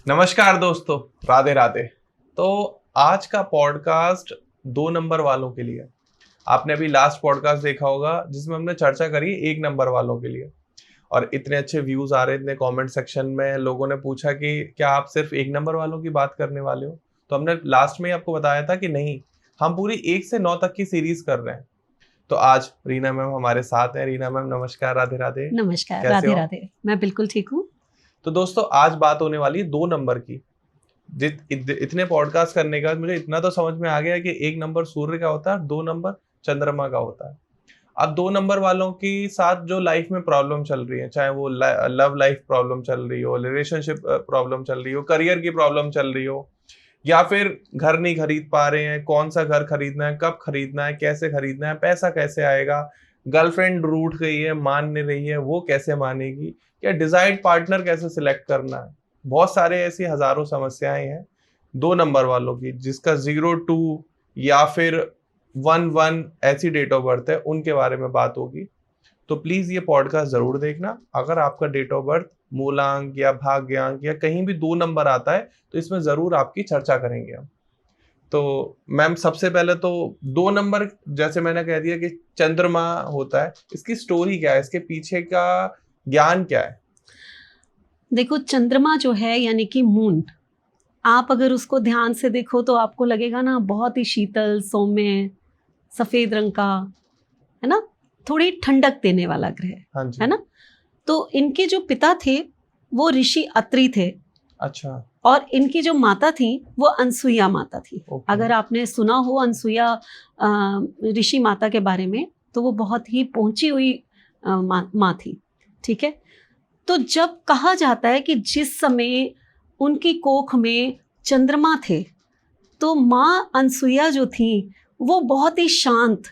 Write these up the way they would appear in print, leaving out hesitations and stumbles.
नमस्कार दोस्तों, राधे राधे। तो आज का पॉडकास्ट 2 नंबर वालों के लिए। आपने अभी लास्ट पॉडकास्ट देखा होगा जिसमें हमने चर्चा करी 1 नंबर वालों के लिए, और इतने अच्छे व्यूज आ रहे, इतने कमेंट सेक्शन में लोगों ने पूछा कि क्या आप सिर्फ 1 नंबर वालों की बात करने वाले हो। तो हमने लास्ट में ही आपको बताया था कि नहीं, हम पूरी 1 से 9 तक की सीरीज कर रहे हैं। तो आज रीना मैम हमारे साथ हैं। रीना मैम नमस्कार, राधे राधे। नमस्कार, कैसे राधे हो? राधे। मैं बिल्कुल ठीक हूँ। तो दोस्तों आज बात होने वाली है 2 नंबर की। इतने पॉडकास्ट करने के बाद मुझे इतना तो समझ में आ गया कि 1 नंबर सूर्य का होता है, 2 नंबर चंद्रमा का होता है। अब 2 नंबर वालों के साथ जो लाइफ में प्रॉब्लम चल रही है, चाहे वो लव लाइफ प्रॉब्लम चल रही हो, रिलेशनशिप प्रॉब्लम चल रही हो, करियर की प्रॉब्लम चल रही हो, या फिर घर नहीं खरीद पा रहे हैं, कौन सा घर खरीदना है, कब खरीदना है, कैसे खरीदना है, पैसा कैसे आएगा, गर्लफ्रेंड रूठ गई है, मान नहीं रही है, वो कैसे मानेगी, या डिजायर्ड पार्टनर कैसे सिलेक्ट करना है। बहुत सारे ऐसी हजारों समस्याएं हैं 2 नंबर वालों की, जिसका 02 या फिर 11 ऐसी डेट ऑफ बर्थ है, उनके बारे में बात होगी। तो प्लीज ये पॉडकास्ट जरूर देखना। अगर आपका डेट ऑफ बर्थ, मूलांक या भाग्यांक या कहीं भी 2 नंबर आता है तो इसमें जरूर आपकी चर्चा करेंगे हम। तो मैम सबसे पहले तो 2 नंबर, जैसे मैंने कह दिया कि चंद्रमा होता है, इसकी स्टोरी क्या है, इसके पीछे का ज्ञान क्या है? देखो, चंद्रमा जो है यानी कि मून, आप अगर उसको ध्यान से देखो तो आपको लगेगा ना बहुत ही शीतल, सौम्य, सफेद रंग का, है ना, थोड़ी ठंडक देने वाला ग्रह, हाँ जी। है ना। तो इनके जो पिता थे वो ऋषि अत्रि थे, अच्छा। और इनकी जो माता थी वो अनसुईया माता थी। ओके। अगर आपने सुना हो अनसुईया ऋषि माता के बारे में, तो वो बहुत ही पहुंची हुई माँ थी। ठीक है। तो जब कहा जाता है कि जिस समय उनकी कोख में चंद्रमा थे, तो माँ अनसुईया जो थी वो बहुत ही शांत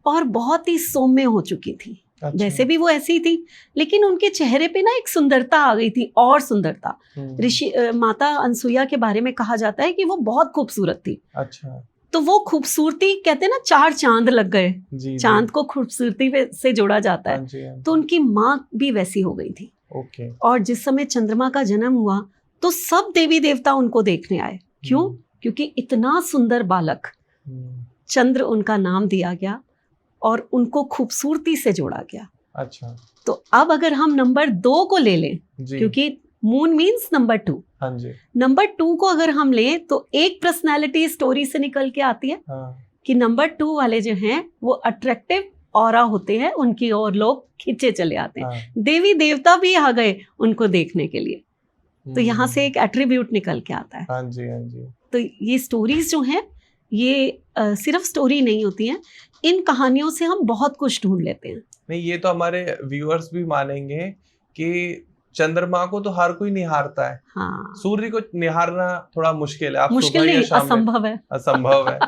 और बहुत ही सौम्य हो चुकी थी। अच्छा। वैसे भी वो ऐसी थी, लेकिन उनके चेहरे पे ना एक सुंदरता आ गई थी, और सुंदरता। ऋषि माता अनसुईया के बारे में कहा जाता है कि वो बहुत खूबसूरत थी। अच्छा। तो वो खूबसूरती, कहते हैं ना, 4 चांद लग गए। जी, चांद को खूबसूरती से जोड़ा जाता है। हाँ जी, हाँ जी। तो उनकी माँ भी वैसी हो गई थी। ओके। और जिस समय चंद्रमा का जन्म हुआ तो सब देवी देवता उनको देखने आए। क्यों? क्योंकि इतना सुंदर बालक, चंद्र उनका नाम दिया गया और उनको खूबसूरती से जोड़ा गया। अच्छा। तो अब अगर हम नंबर 2 को ले लें, जी। क्योंकि मून मीन्स नंबर 2, हाँ जी। नंबर 2 को अगर हम लें तो एक पर्सनालिटी स्टोरी से निकल के आती है। हाँ। कि नंबर 2 वाले जो हैं वो अट्रैक्टिव ऑरा होते हैं, उनकी ओर लोग खींचे चले आते हैं। हाँ। देवी देवता भी आ गए उनको देखने के लिए। तो यहाँ से एक एट्रीब्यूट निकल के आता है। हाँ जी, हाँ जी। तो ये स्टोरीज जो हैं, ये सिर्फ स्टोरी नहीं होती हैं, इन कहानियों से हम बहुत कुछ ढूंढ लेते हैं। नहीं, ये तो हमारे व्यूअर्स भी मानेंगे कि चंद्रमा को तो हर कोई निहारता है। हाँ, सूर्य को निहारना थोड़ा मुश्किल है। आप मुश्किल सुबह या नहीं, शाम में, असंभव है। असंभव है।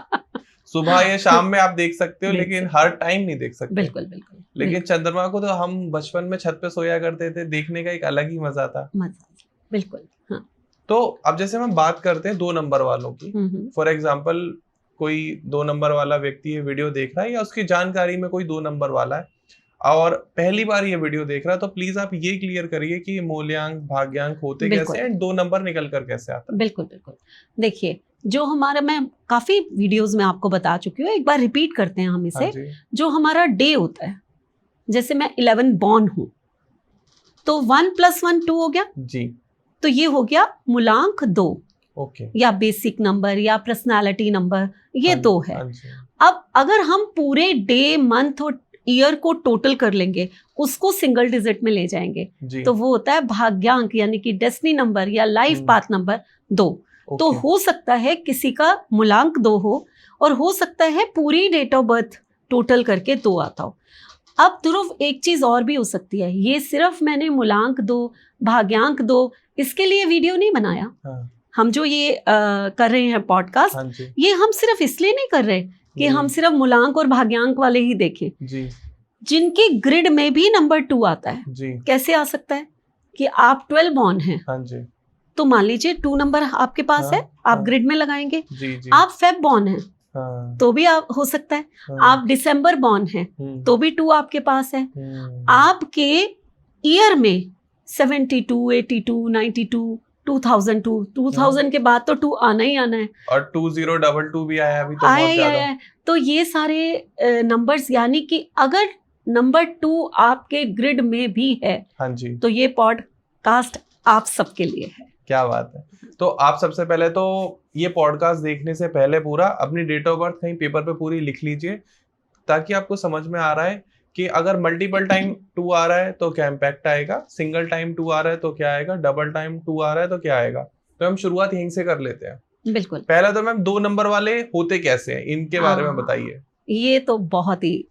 सुबह या शाम में आप देख सकते हो, देख लेकिन सकते हर हैं। टाइम नहीं देख सकते। बिल्कुल बिल्कुल। लेकिन चंद्रमा को तो हम बचपन में छत पे सोया करते थे, देखने का एक अलग ही मजा था। बिल्कुल। हाँ। तो अब जैसे हम बात करते हैं 2 नंबर वालों की, फॉर एग्जाम्पल कोई 2 नंबर वाला व्यक्ति ये वीडियो देख रहा है, या उसकी जानकारी में कोई 2 नंबर वाला है और पहली बार ये वीडियो देख रहा है, तो प्लीज आप ये क्लियर करिए कि मूल्यांक भाग्यांक होते कैसे हैं, 2 नंबर निकल कर कैसे आता है। बिल्कुल बिल्कुल। देखिए, जो हमारा, मैं काफी वीडियोस में आपको बता चुकी हूँ, एक बार रिपीट करते हैं हम इसे। जो हमारा डे होता है, जैसे मैं 11 बॉर्न हूँ, तो 1 + 1 2 हो गया जी। तो ये हो गया मूलांक 2। ओके। या बेसिक नंबर या पर्सनालिटी नंबर, ये 2 है। अब अगर हम पूरे डे, मंथ और ईयर को टोटल कर लेंगे, उसको सिंगल डिजिट में ले जाएंगे, तो वो होता है भाग्यांक, यानी कि डेस्टिनी नंबर या लाइफ पाथ नंबर 2। तो हो सकता है किसी का मूलांक 2 हो हो सकता है पूरी डेट ऑफ बर्थ टोटल करके 2 आता हो। अब सिर्फ एक चीज और भी हो सकती है, ये सिर्फ मैंने मूलांक 2, भाग्यांक 2, इसके लिए वीडियो नहीं बनाया। हम जो ये कर रहे हैं पॉडकास्ट, ये हम सिर्फ इसलिए नहीं कर रहे कि हम सिर्फ मूलांक और भाग्यांक वाले ही देखें। जिनके ग्रिड में भी नंबर 2 आता है, कैसे आ सकता है कि आप 12 बॉर्न हैं, तो मान लीजिए 2 नंबर आपके पास है, आप ग्रिड में लगाएंगे। आप फेब बॉर्न हैं, तो भी आप हो सकता है। आप दिसंबर बॉर्न हैं, तो भी 2 आपके पास है। आपके ईयर में 72, 82, 92 2000 के बाद तो 2 आना ही आना है, और 2022 भी आया अभी तो आया बहुत ही ज्यादा आया है। तो ये सारे नंबर्स, यानी कि अगर नंबर 2 आपके ग्रिड में भी है, हाँ जी, तो ये पॉडकास्ट आप सबके लिए है। क्या बात है। तो आप सबसे पहले तो ये पॉडकास्ट देखने से पहले पूरा अपनी डेट ऑफ बर्थ कहीं पेपर पे पूरी लिख लीजिए, ताकि आपको समझ में आ रहा है कि अगर मल्टीपल टाइम 2 आ रहा है तो क्या इम्पैक्ट आएगा, सिंगल टाइम 2 आ रहा है तो क्या आएगा, डबल टाइम 2 आ रहा है तो क्या आएगा। तो हम शुरुआत यहीं से कर लेते हैं। बिल्कुल। पहला तो मैम 2 नंबर वाले होते कैसे हैं, इनके बारे में बताइए। ये तो बहुत ही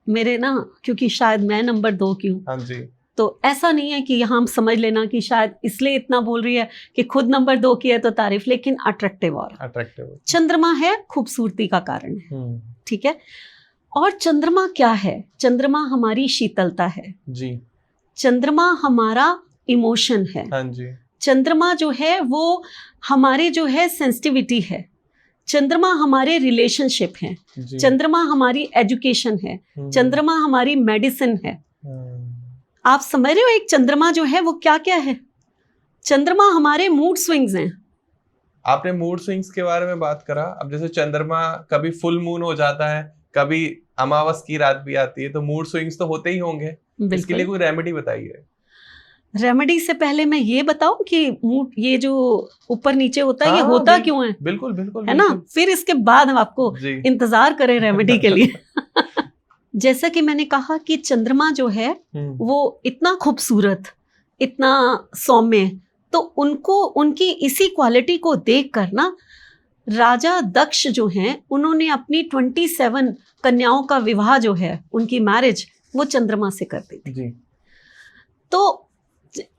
मेरे ना, क्योंकि शायद मैं नंबर 2 की हूँ, हाँ जी, तो ऐसा नहीं है कि यहाँ हम समझ लेना कि शायद इसलिए इतना बोल रही है कि खुद नंबर 2 की है तो तारीफ, लेकिन अट्रैक्टिव और चंद्रमा है, खूबसूरती का कारण है, ठीक है। और चंद्रमा क्या है? चंद्रमा हमारी शीतलता है जी, चंद्रमा हमारा इमोशन है, हाँ जी, चंद्रमा जो है वो हमारे जो है सेंसिटिविटी है, चंद्रमा हमारे रिलेशनशिप है, चंद्रमा हमारी एजुकेशन है, चंद्रमा हमारी मेडिसिन है। आप समझ रहे हो एक चंद्रमा जो है वो क्या क्या है? चंद्रमा हमारे मूड स्विंग्स हैं। आपने मूड स्विंग्स के बारे में बात करा, अब जैसे चंद्रमा कभी फुल मून हो जाता है, कभी अमावस की रात भी आती है, तो मूड स्विंग्स तो होते ही होंगे। इसके लिए कोई रेमेडी बताइए। रेमेडी से पहले मैं ये बताऊं कि मूड ये जो ऊपर नीचे होता है, ये होता क्यों है? बिल्कुल बिल्कुल है ना, फिर इसके बाद हम आपको इंतजार करें रेमेडी के लिए। जैसा कि मैंने कहा कि चंद्रमा जो है वो इतना खूबसूरत, इतना सौम्य, तो उनको उनकी इसी क्वालिटी को देख कर ना राजा दक्ष जो हैं उन्होंने अपनी 27 कन्याओं का विवाह जो है, उनकी मैरिज वो चंद्रमा से कर दी थी। तो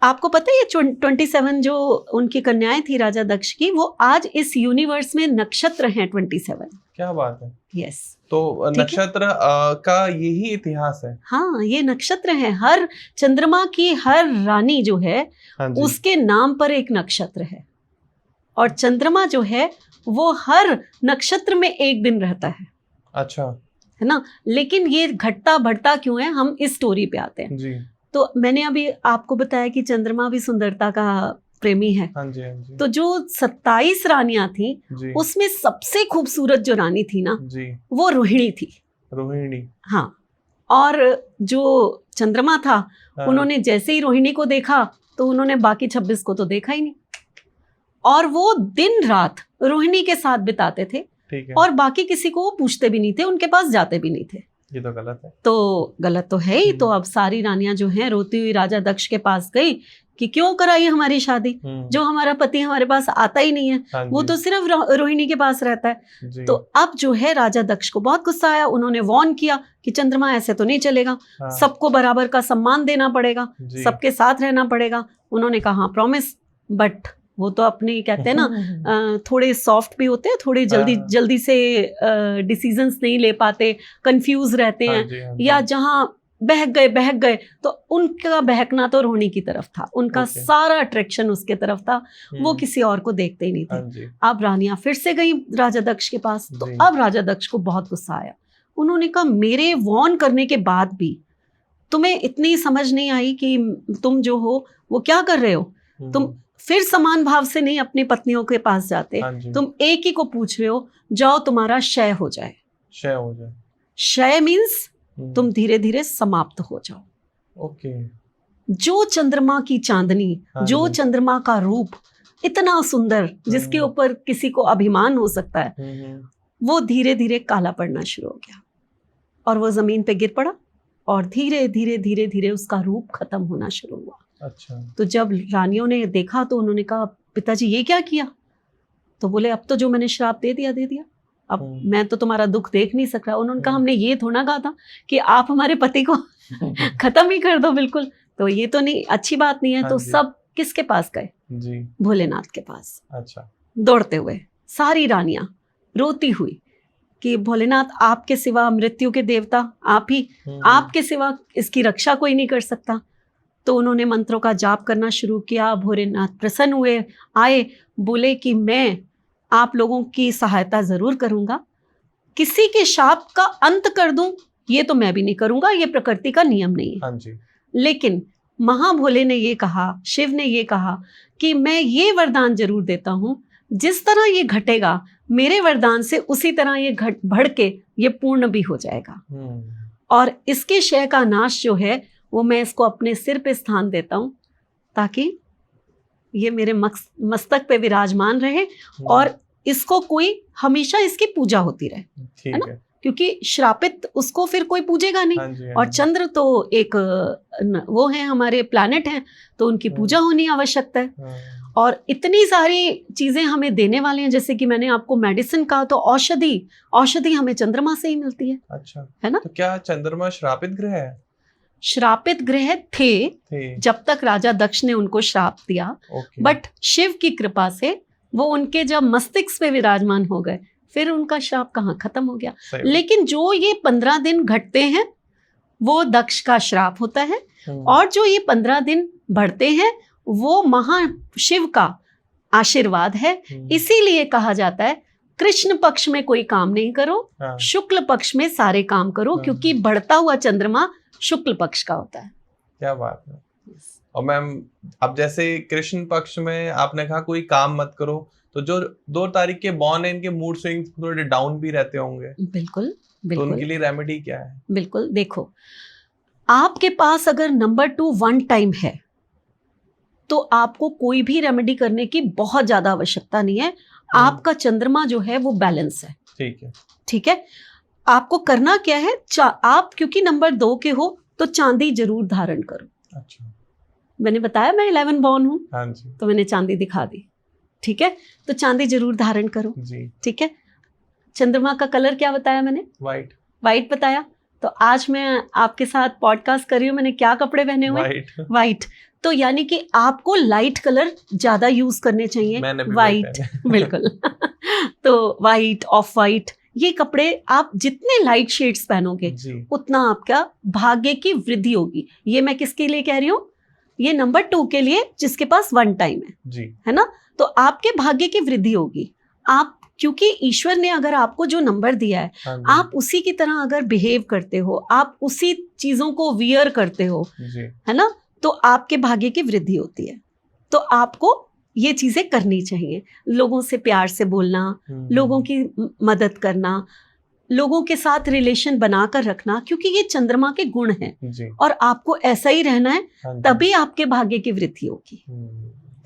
आपको पता है ये 27 जो उनकी कन्याएं थी राजा दक्ष की, वो आज इस यूनिवर्स में नक्षत्र हैं 27। क्या बात है। यस, तो नक्षत्र का यही इतिहास है। हाँ, ये नक्षत्र है। हर चंद्रमा की हर रानी जो है उसके नाम पर एक नक्षत्र है, और चंद्रमा जो है वो हर नक्षत्र में एक दिन रहता है। अच्छा, है ना। लेकिन ये घटता बढ़ता क्यों है, हम इस स्टोरी पे आते हैं जी। तो मैंने अभी आपको बताया कि चंद्रमा भी सुंदरता का प्रेमी है। हाँ जी, हाँ जी। तो जो 27 रानियां थी उसमें सबसे खूबसूरत जो रानी थी ना जी, वो रोहिणी थी। रोहिणी, हाँ। और जो चंद्रमा था, उन्होंने जैसे ही रोहिणी को देखा तो उन्होंने बाकी 26 को तो देखा ही नहीं, और वो दिन रात रोहिणी के साथ बिताते थे। ठीक है। और बाकी किसी को वो पूछते भी नहीं थे, उनके पास जाते भी नहीं थे। ये तो गलत है। तो गलत तो है ही। तो अब सारी रानियां जो हैं रोती हुई राजा दक्ष के पास गई कि क्यों कराई हमारी शादी, जो हमारा पति हमारे पास आता ही नहीं है, वो तो सिर्फ रोहिणी के पास रहता है। तो अब जो है राजा दक्ष को बहुत गुस्सा आया। उन्होंने वार्न किया कि चंद्रमा ऐसे तो नहीं चलेगा, सबको बराबर का सम्मान देना पड़ेगा, सबके साथ रहना पड़ेगा। उन्होंने कहा हाँ प्रॉमिस, बट वो तो अपने कहते हैं ना थोड़े सॉफ्ट भी होते हैं, थोड़े जल्दी से डिसीजंस नहीं ले पाते, कंफ्यूज रहते हैं, या जहाँ बहक गए तो उनका बहकना तो रोहिणी की तरफ था, उनका सारा अट्रैक्शन उसके तरफ था, वो किसी और को देखते ही नहीं थे। अब रानियां फिर से गई राजा दक्ष के पास, तो अब राजा दक्ष को बहुत गुस्सा आया। उन्होंने कहा मेरे वार्न करने के बाद भी तुम्हें इतनी समझ नहीं आई कि तुम जो हो वो क्या कर रहे हो, तुम फिर समान भाव से नहीं अपनी पत्नियों के पास जाते, तुम एक ही को पूछ रहे हो, जाओ तुम्हारा क्षय हो जाए। क्षय हो जाए, क्षय मीन्स तुम धीरे धीरे समाप्त हो जाओ। ओके। जो चंद्रमा की चांदनी, जो चंद्रमा का रूप इतना सुंदर, जिसके ऊपर किसी को अभिमान हो सकता है, वो धीरे धीरे काला पड़ना शुरू हो गया और वो जमीन पे गिर पड़ा, और धीरे धीरे धीरे धीरे उसका रूप खत्म होना शुरू हुआ। अच्छा। तो जब रानियों ने देखा तो उन्होंने कहा पिताजी ये क्या किया? तो बोले अब तो जो मैंने श्राप दे दिया, अब मैं तो तुम्हारा दुख देख नहीं सक रहा। उन्होंने कहा हमने ये थोड़ा कहा था कि आप हमारे पति को खत्म ही कर दो बिल्कुल, तो ये तो नहीं, अच्छी बात नहीं है। तो सब किसके पास गए जी? भोलेनाथ के पास। अच्छा। दौड़ते हुए सारी रानियां रोती हुई कि भोलेनाथ आपके सिवा मृत्यु के देवता आप ही, आपके सिवा इसकी रक्षा कोई नहीं कर सकता। तो उन्होंने मंत्रों का जाप करना शुरू किया। भोलेनाथ प्रसन्न हुए, आए, बोले कि मैं आप लोगों की सहायता जरूर करूंगा, किसी के शाप का अंत कर दूं ये तो मैं भी नहीं करूंगा, ये प्रकृति का नियम नहीं है। हाँ जी। लेकिन महाभोले ने ये कहा, शिव ने ये कहा कि मैं ये वरदान जरूर देता हूँ, जिस तरह ये घटेगा मेरे वरदान से उसी तरह ये बढ़ के ये पूर्ण भी हो जाएगा। और इसके क्षय का नाश जो है वो मैं इसको अपने सिर पे स्थान देता हूँ, ताकि ये मेरे मस्तक पे विराजमान रहे और इसको कोई हमेशा इसकी पूजा होती रहे, है ना, क्योंकि श्रापित उसको फिर कोई पूजेगा नहीं। और चंद्र तो एक वो है, हमारे प्लैनेट हैं, तो उनकी पूजा होनी आवश्यकता है। और इतनी सारी चीजें हमें देने वाले हैं, जैसे कि मैंने आपको मेडिसिन कहा, तो औषधि हमें चंद्रमा से ही मिलती है। अच्छा, है ना। तो क्या चंद्रमा श्रापित ग्रह है? श्रापित ग्रह थे जब तक राजा दक्ष ने उनको श्राप दिया, बट शिव की कृपा से वो उनके जब मस्तिष्क पे विराजमान हो गए, फिर उनका श्राप कहाँ खत्म हो गया। लेकिन जो ये 15 दिन घटते हैं वो दक्ष का श्राप होता है, और जो ये 15 दिन बढ़ते हैं वो महाशिव का आशीर्वाद है। इसीलिए कहा जाता है कृष्ण पक्ष में कोई काम नहीं करो, शुक्ल पक्ष में सारे काम करो, क्योंकि बढ़ता हुआ चंद्रमा शुक्ल पक्ष का होता है। क्या बात है। और मैम अब जैसे कृष्ण पक्ष में आपने कहा कोई काम मत करो, तो जो 2 तारीख के बॉर्न है इनके मूड स्विंग्स थोड़े डाउन भी रहते होंगे। बिल्कुल तो उनके लिए रेमेडी क्या है? बिल्कुल, देखो आपके पास अगर नंबर 2 1 टाइम है तो आपको कोई भी रेमेडी करने की बहुत ज्यादा आवश्यकता नहीं है। आपका चंद्रमा जो है वो बैलेंस है। ठीक है। आपको करना क्या है, आप क्योंकि नंबर 2 के हो तो चांदी जरूर धारण करो। अच्छा, मैंने बताया मैं 11 बॉर्न हूँ, हाँ जी, तो मैंने चांदी दिखा दी। ठीक है, तो चांदी जरूर धारण करो जी। ठीक है। चंद्रमा का कलर क्या बताया मैंने? वाइट बताया। तो आज मैं आपके साथ पॉडकास्ट कर रही हूँ, मैंने क्या कपड़े पहने हुए? वाइट। तो यानी कि आपको लाइट कलर ज्यादा यूज करने चाहिए। वाइट बिल्कुल तो वाइट, ऑफ वाइट, ये कपड़े आप जितने लाइट शेड्स पहनोगे उतना आपका भाग्य की वृद्धि होगी। ये मैं किसके लिए कह रही हूँ? ये नंबर 2 के लिए जिसके पास 1 टाइम है ना। तो आपके भाग्य की वृद्धि होगी। आप क्योंकि ईश्वर ने अगर आपको जो नंबर दिया है, आप उसी की तरह अगर बिहेव करते हो, आप उसी चीजों को वियर करते हो, है ना, तो आपके भाग्य की वृद्धि होती है। तो आपको ये चीजें करनी चाहिए। लोगों से प्यार से बोलना, लोगों की मदद करना, लोगों के साथ रिलेशन बनाकर रखना, क्योंकि ये चंद्रमा के गुण हैं और आपको ऐसा ही रहना है, तभी आपके भाग्य की वृद्धि होगी।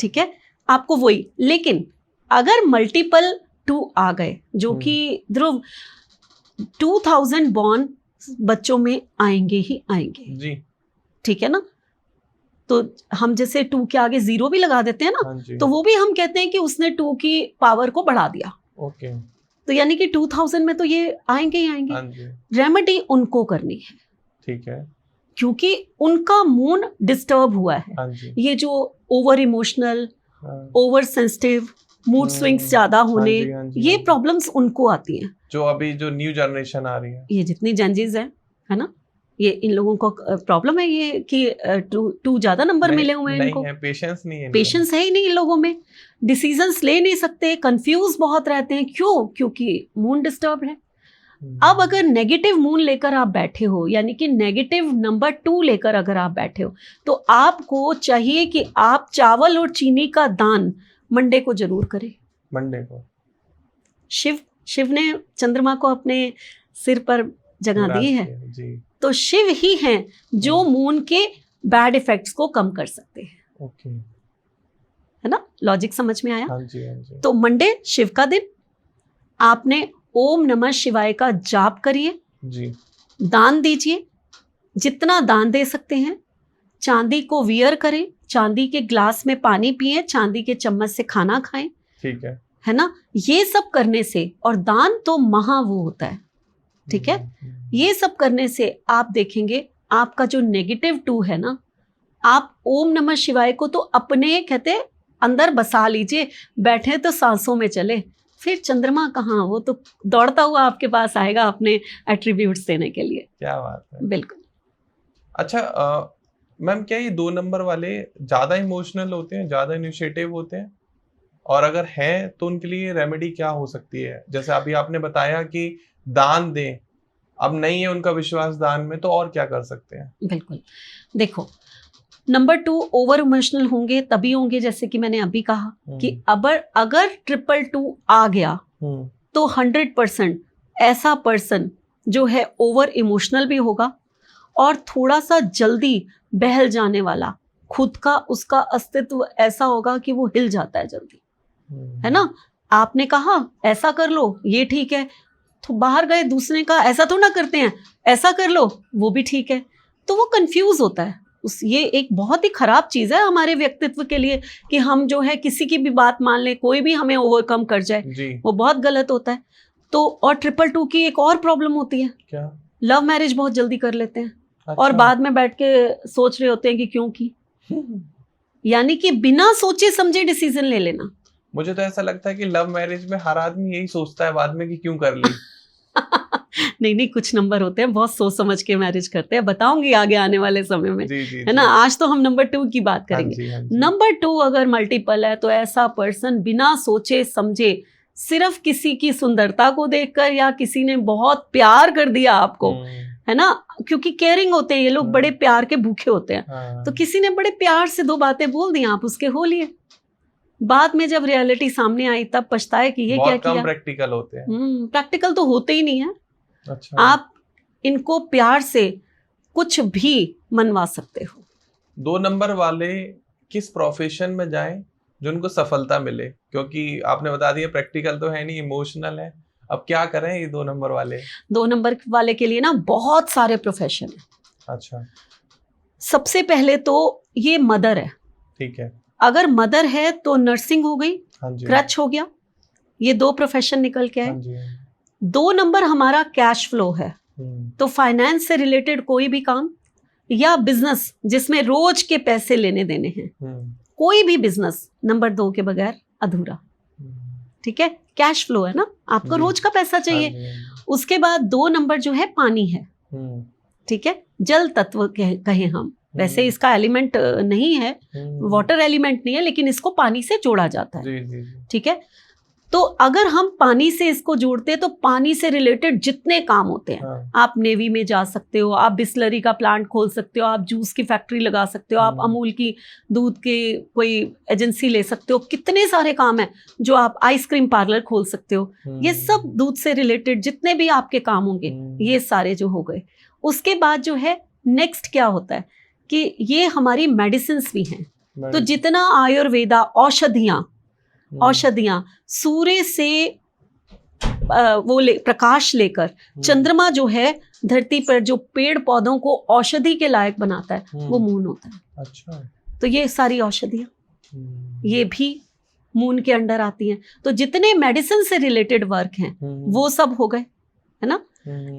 ठीक है, आपको वही। लेकिन अगर मल्टीपल 2 आ गए, जो कि ध्रुव 2000 बॉर्न बच्चों में आएंगे ही आएंगे जी। ठीक है ना। तो हम जैसे 2 के आगे 0 भी लगा देते हैं ना, तो वो भी हम कहते हैं कि उसने 2 की पावर को बढ़ा दिया। ओके। तो यानी कि 2000 में तो ये आएंगे ही आएंगे। रेमेडी उनको करनी है, ठीक है, क्योंकि उनका मून डिस्टर्ब हुआ है। ये जो over emotional, over sensitive, mood swings ज्यादा होने, ये प्रॉब्लम्स उनको आती हैं। जो अभी जो न्यू जनरेशन आ रही है, ये जितनी जंजीज है ना, ये इन लोगों को प्रॉब्लम है ये कि 2 ज्यादा नंबर मिले हुए हैं इनको। पेशेंस नहीं है, पेशेंस है ही नहीं इन लोगों में, डिसीजंस ले नहीं सकते, कंफ्यूज बहुत रहते हैं। क्यों? क्योंकि मून डिस्टर्ब है। अब अगर नेगेटिव मून लेकर आप बैठे हो, यानी कि नेगेटिव नंबर 2 लेकर अगर आप बैठे हो, तो आपको चाहिए कि आप चावल और चीनी का दान मंडे को जरूर करें। मंडे को शिव ने चंद्रमा को अपने सिर पर जगह दी है जी। तो शिव ही हैं जो मून के बैड इफेक्ट्स को कम कर सकते हैं। ओके, है ना, लॉजिक समझ में आया? हाँ जी, हाँ जी। तो मंडे शिव का दिन, आपने ओम नमः शिवाय का जाप करिए जी, दान दीजिए, जितना दान दे सकते हैं। चांदी को वियर करें, चांदी के ग्लास में पानी पिए, चांदी के चम्मच से खाना खाएं। ठीक है ना। ये सब करने से, और दान तो महा वो होता है, ठीक है, ये सब करने से आप देखेंगे आपका जो नेगेटिव 2 है ना, आप ओम नमः शिवाय को तो अपने कहते अंदर बसा लीजिए, बैठे तो सांसों में चले, फिर चंद्रमा कहाँ, वो तो दौड़ता हुआ आपके पास आएगा अपने एट्रीब्यूट्स देने के लिए। क्या बात है, बिल्कुल। अच्छा मैम, क्या ये 2 नंबर वाले ज्यादा इमोशनल होते हैं, ज्यादा इनिशिएटिव होते हैं? और अगर है तो उनके लिए रेमेडी क्या हो सकती है? जैसे अभी आपने बताया कि दान दें, अब नहीं है उनका विश्वास दान में, तो और क्या कर सकते हैं? बिल्कुल, देखो नंबर 2 ओवर इमोशनल होंगे, तभी होंगे जैसे कि मैंने अभी कहा कि अगर 222 आ गया तो 100% ऐसा पर्सन जो है ओवर इमोशनल भी होगा और थोड़ा सा जल्दी बहल जाने वाला, खुद का उसका अस्तित्व ऐसा होगा कि वो हिल जाता है जल्दी, है ना। आपने कहा ऐसा कर लो, ये ठीक है, तो बाहर गए दूसरे का ऐसा तो ना करते हैं, ऐसा कर लो, वो भी ठीक है, तो वो कंफ्यूज होता है। ये एक बहुत ही खराब चीज है हमारे व्यक्तित्व के लिए कि हम जो है किसी की भी बात मान ले, कोई भी हमें ओवरकम कर जाए, वो बहुत गलत होता है। तो और 222 की एक और प्रॉब्लम होती है, क्या? लव मैरिज बहुत जल्दी कर लेते हैं। अच्छा। और बाद में बैठ के सोच रहे होते हैं कि क्यों की। यानी कि बिना सोचे समझे डिसीजन ले लेना। मुझे तो ऐसा लगता है कि लव मैरिज में हर आदमी यही सोचता है बाद में कि क्यों कर ली। नहीं, कुछ नंबर होते हैं बहुत सोच समझ के मैरिज करते हैं, बताऊंगी आगे आने वाले समय में, है ना। आज तो हम नंबर 2 की बात करेंगे। नंबर 2 अगर मल्टीपल है तो ऐसा पर्सन बिना सोचे समझे, सिर्फ किसी की सुंदरता को देखकर या किसी ने बहुत प्यार कर दिया आपको, है ना, क्योंकि केयरिंग होते हैं ये लोग, बड़े प्यार के भूखे होते हैं, तो किसी ने बड़े प्यार से 2 बातें बोल दी, आप उसके हो लिए। बाद में जब रियलिटी सामने आई तब पछताए कि ये क्या किया। प्रैक्टिकल होते हैं। प्रैक्टिकल तो होते ही नहीं है। अच्छा। आप इनको प्यार से कुछ भी मनवा सकते हो। 2 नंबर वाले किस प्रोफेशन में जाएं जो उनको सफलता मिले, क्योंकि आपने बता दिया प्रैक्टिकल तो है नहीं, इमोशनल है, अब क्या करें ये 2 नंबर वाले? 2 नंबर वाले के लिए ना बहुत सारे प्रोफेशन है। अच्छा। सबसे पहले तो ये मदर है, ठीक है। अगर मदर है तो नर्सिंग हो गई, क्रच हो गया, ये 2 प्रोफेशन निकल के आए। 2 नंबर हमारा कैश फ्लो है, तो फाइनेंस से रिलेटेड कोई भी काम या बिजनेस जिसमें रोज के पैसे लेने देने हैं, कोई भी बिजनेस नंबर 2 के बगैर अधूरा। ठीक है, कैश फ्लो है ना, आपको रोज का पैसा चाहिए। उसके बाद 2 नंबर जो है पानी है, ठीक है, जल तत्व कहें हम, वैसे इसका एलिमेंट नहीं है, वाटर एलिमेंट नहीं है, लेकिन इसको पानी से जोड़ा जाता है। ठीक है, तो अगर हम पानी से इसको जोड़ते हैं तो पानी से रिलेटेड जितने काम होते हैं, आप नेवी में जा सकते हो, आप बिस्लरी का प्लांट खोल सकते हो, आप जूस की फैक्ट्री लगा सकते हो, आप अमूल की दूध के कोई एजेंसी ले सकते हो, कितने सारे काम हैं जो आप आइसक्रीम पार्लर खोल सकते हो, ये सब दूध से रिलेटेड जितने भी आपके काम होंगे, ये सारे जो हो गए। उसके बाद जो है नेक्स्ट क्या होता है कि ये हमारी मेडिसिन्स भी हैं, तो जितना आयुर्वेदा, औषधियां सूर्य से प्रकाश लेकर, चंद्रमा जो है धरती पर जो पेड़ पौधों को औषधि के लायक बनाता है, वो मून होता है। अच्छा। तो ये सारी औषधियां ये भी मून के अंडर आती हैं। तो जितने मेडिसिन से रिलेटेड वर्क हैं वो सब हो गए, है ना।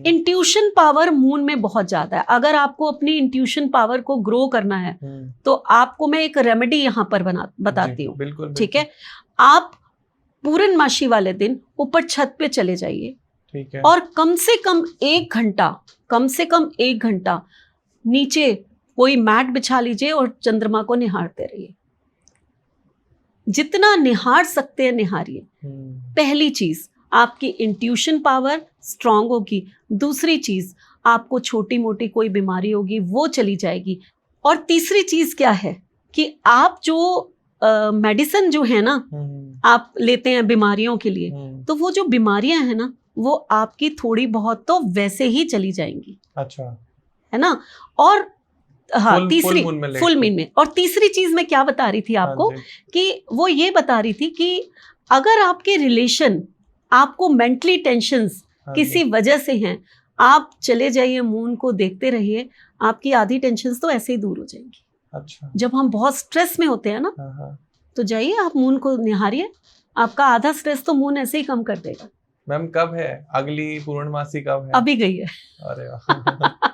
इंट्यूशन पावर मून में बहुत ज्यादा है। अगर आपको अपनी इंट्यूशन पावर को ग्रो करना है तो आपको मैं एक रेमेडी यहाँ पर बताती हूँ। ठीक है, आप पूर्णमासी वाले दिन ऊपर छत पे चले जाइए, ठीक है, और कम से कम 1 घंटा नीचे कोई मैट बिछा लीजिए और चंद्रमा को निहारते रहिए। जितना निहार सकते हैं निहारिए। पहली चीज, आपकी इंट्यूशन पावर स्ट्रांग होगी। दूसरी चीज, आपको छोटी मोटी कोई बीमारी होगी वो चली जाएगी। और तीसरी चीज क्या है कि आप जो मेडिसिन जो है ना आप लेते हैं बीमारियों के लिए, तो वो जो बीमारियां हैं ना वो आपकी थोड़ी बहुत तो वैसे ही चली जाएंगी। अच्छा, है ना। और हाँ, तीसरी फुल मून में। और तीसरी चीज मैं क्या बता रही थी आपको कि वो ये बता रही थी कि अगर आपके रिलेशन, आपको मेंटली टेंशन्स किसी वजह से हैं, आप चले जाइए मून को देखते रहिए, आपकी आधी टेंशन्स तो ऐसे ही दूर हो जाएंगी। अच्छा। जब हम बहुत स्ट्रेस में होते हैं ना, तो जाइए आप मून को निहारिए, आपका आधा स्ट्रेस तो मून ऐसे ही कम कर देगा। मैम कब है अगली पूर्णमासी, कब है? अभी गई है। अरे वाह।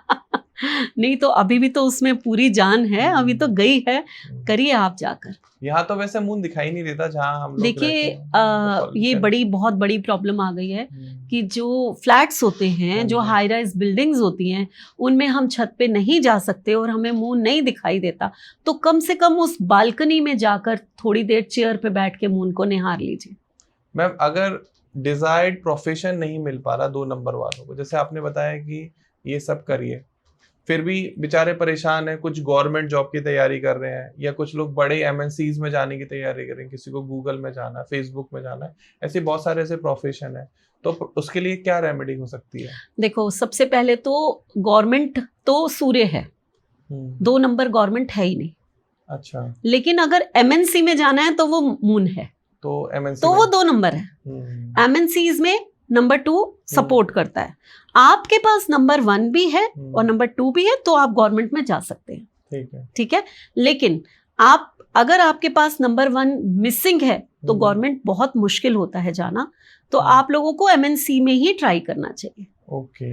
नहीं तो अभी भी तो उसमें पूरी जान है, अभी तो गई है, करिए आप जाकर। यहाँ तो वैसे मून दिखाई नहीं देता जहाँ हम लोग देखिए। ये बहुत बड़ी प्रॉब्लम आ गई है कि जो फ्लैट्स होते हैं, जो हाई राइज बिल्डिंग्स होती हैं, उनमें हम छत पे नहीं जा सकते और हमें मून नहीं दिखाई देता, तो कम से कम उस बालकनी में जाकर थोड़ी देर चेयर पे बैठ के मून को निहार लीजिए। मैम अगर डिजायर्ड प्रोफेशन नहीं मिल पा रहा 2 नंबर वालों को, जैसे आपने बताया कि ये सब करिए, फिर भी बेचारे परेशान हैं, कुछ गवर्नमेंट जॉब की तैयारी कर रहे हैं, या कुछ लोग बड़े MNCs में जाने की तैयारी कर रहे हैं, किसी को गूगल में जाना है, फेसबुक में जाना है, ऐसे बहुत सारे ऐसे प्रोफेशन है, तो उसके लिए क्या रेमेडी हो सकती है? देखो, सबसे पहले तो गवर्नमेंट तो सूर्य है, 2 नंबर गवर्नमेंट है ही नहीं। अच्छा। लेकिन अगर MNC में जाना है तो वो मून है, तो MNC तो वो 2 नंबर है। MNCs में नंबर 2 सपोर्ट करता है। आपके पास नंबर 1 भी है और नंबर 2 भी है, तो आप गवर्नमेंट में जा सकते हैं। ठीक है, ठीक है। लेकिन आप अगर आपके पास नंबर 1 मिसिंग है तो गवर्नमेंट बहुत मुश्किल होता है जाना, तो आप लोगों को MNC में ही ट्राई करना चाहिए। ओके।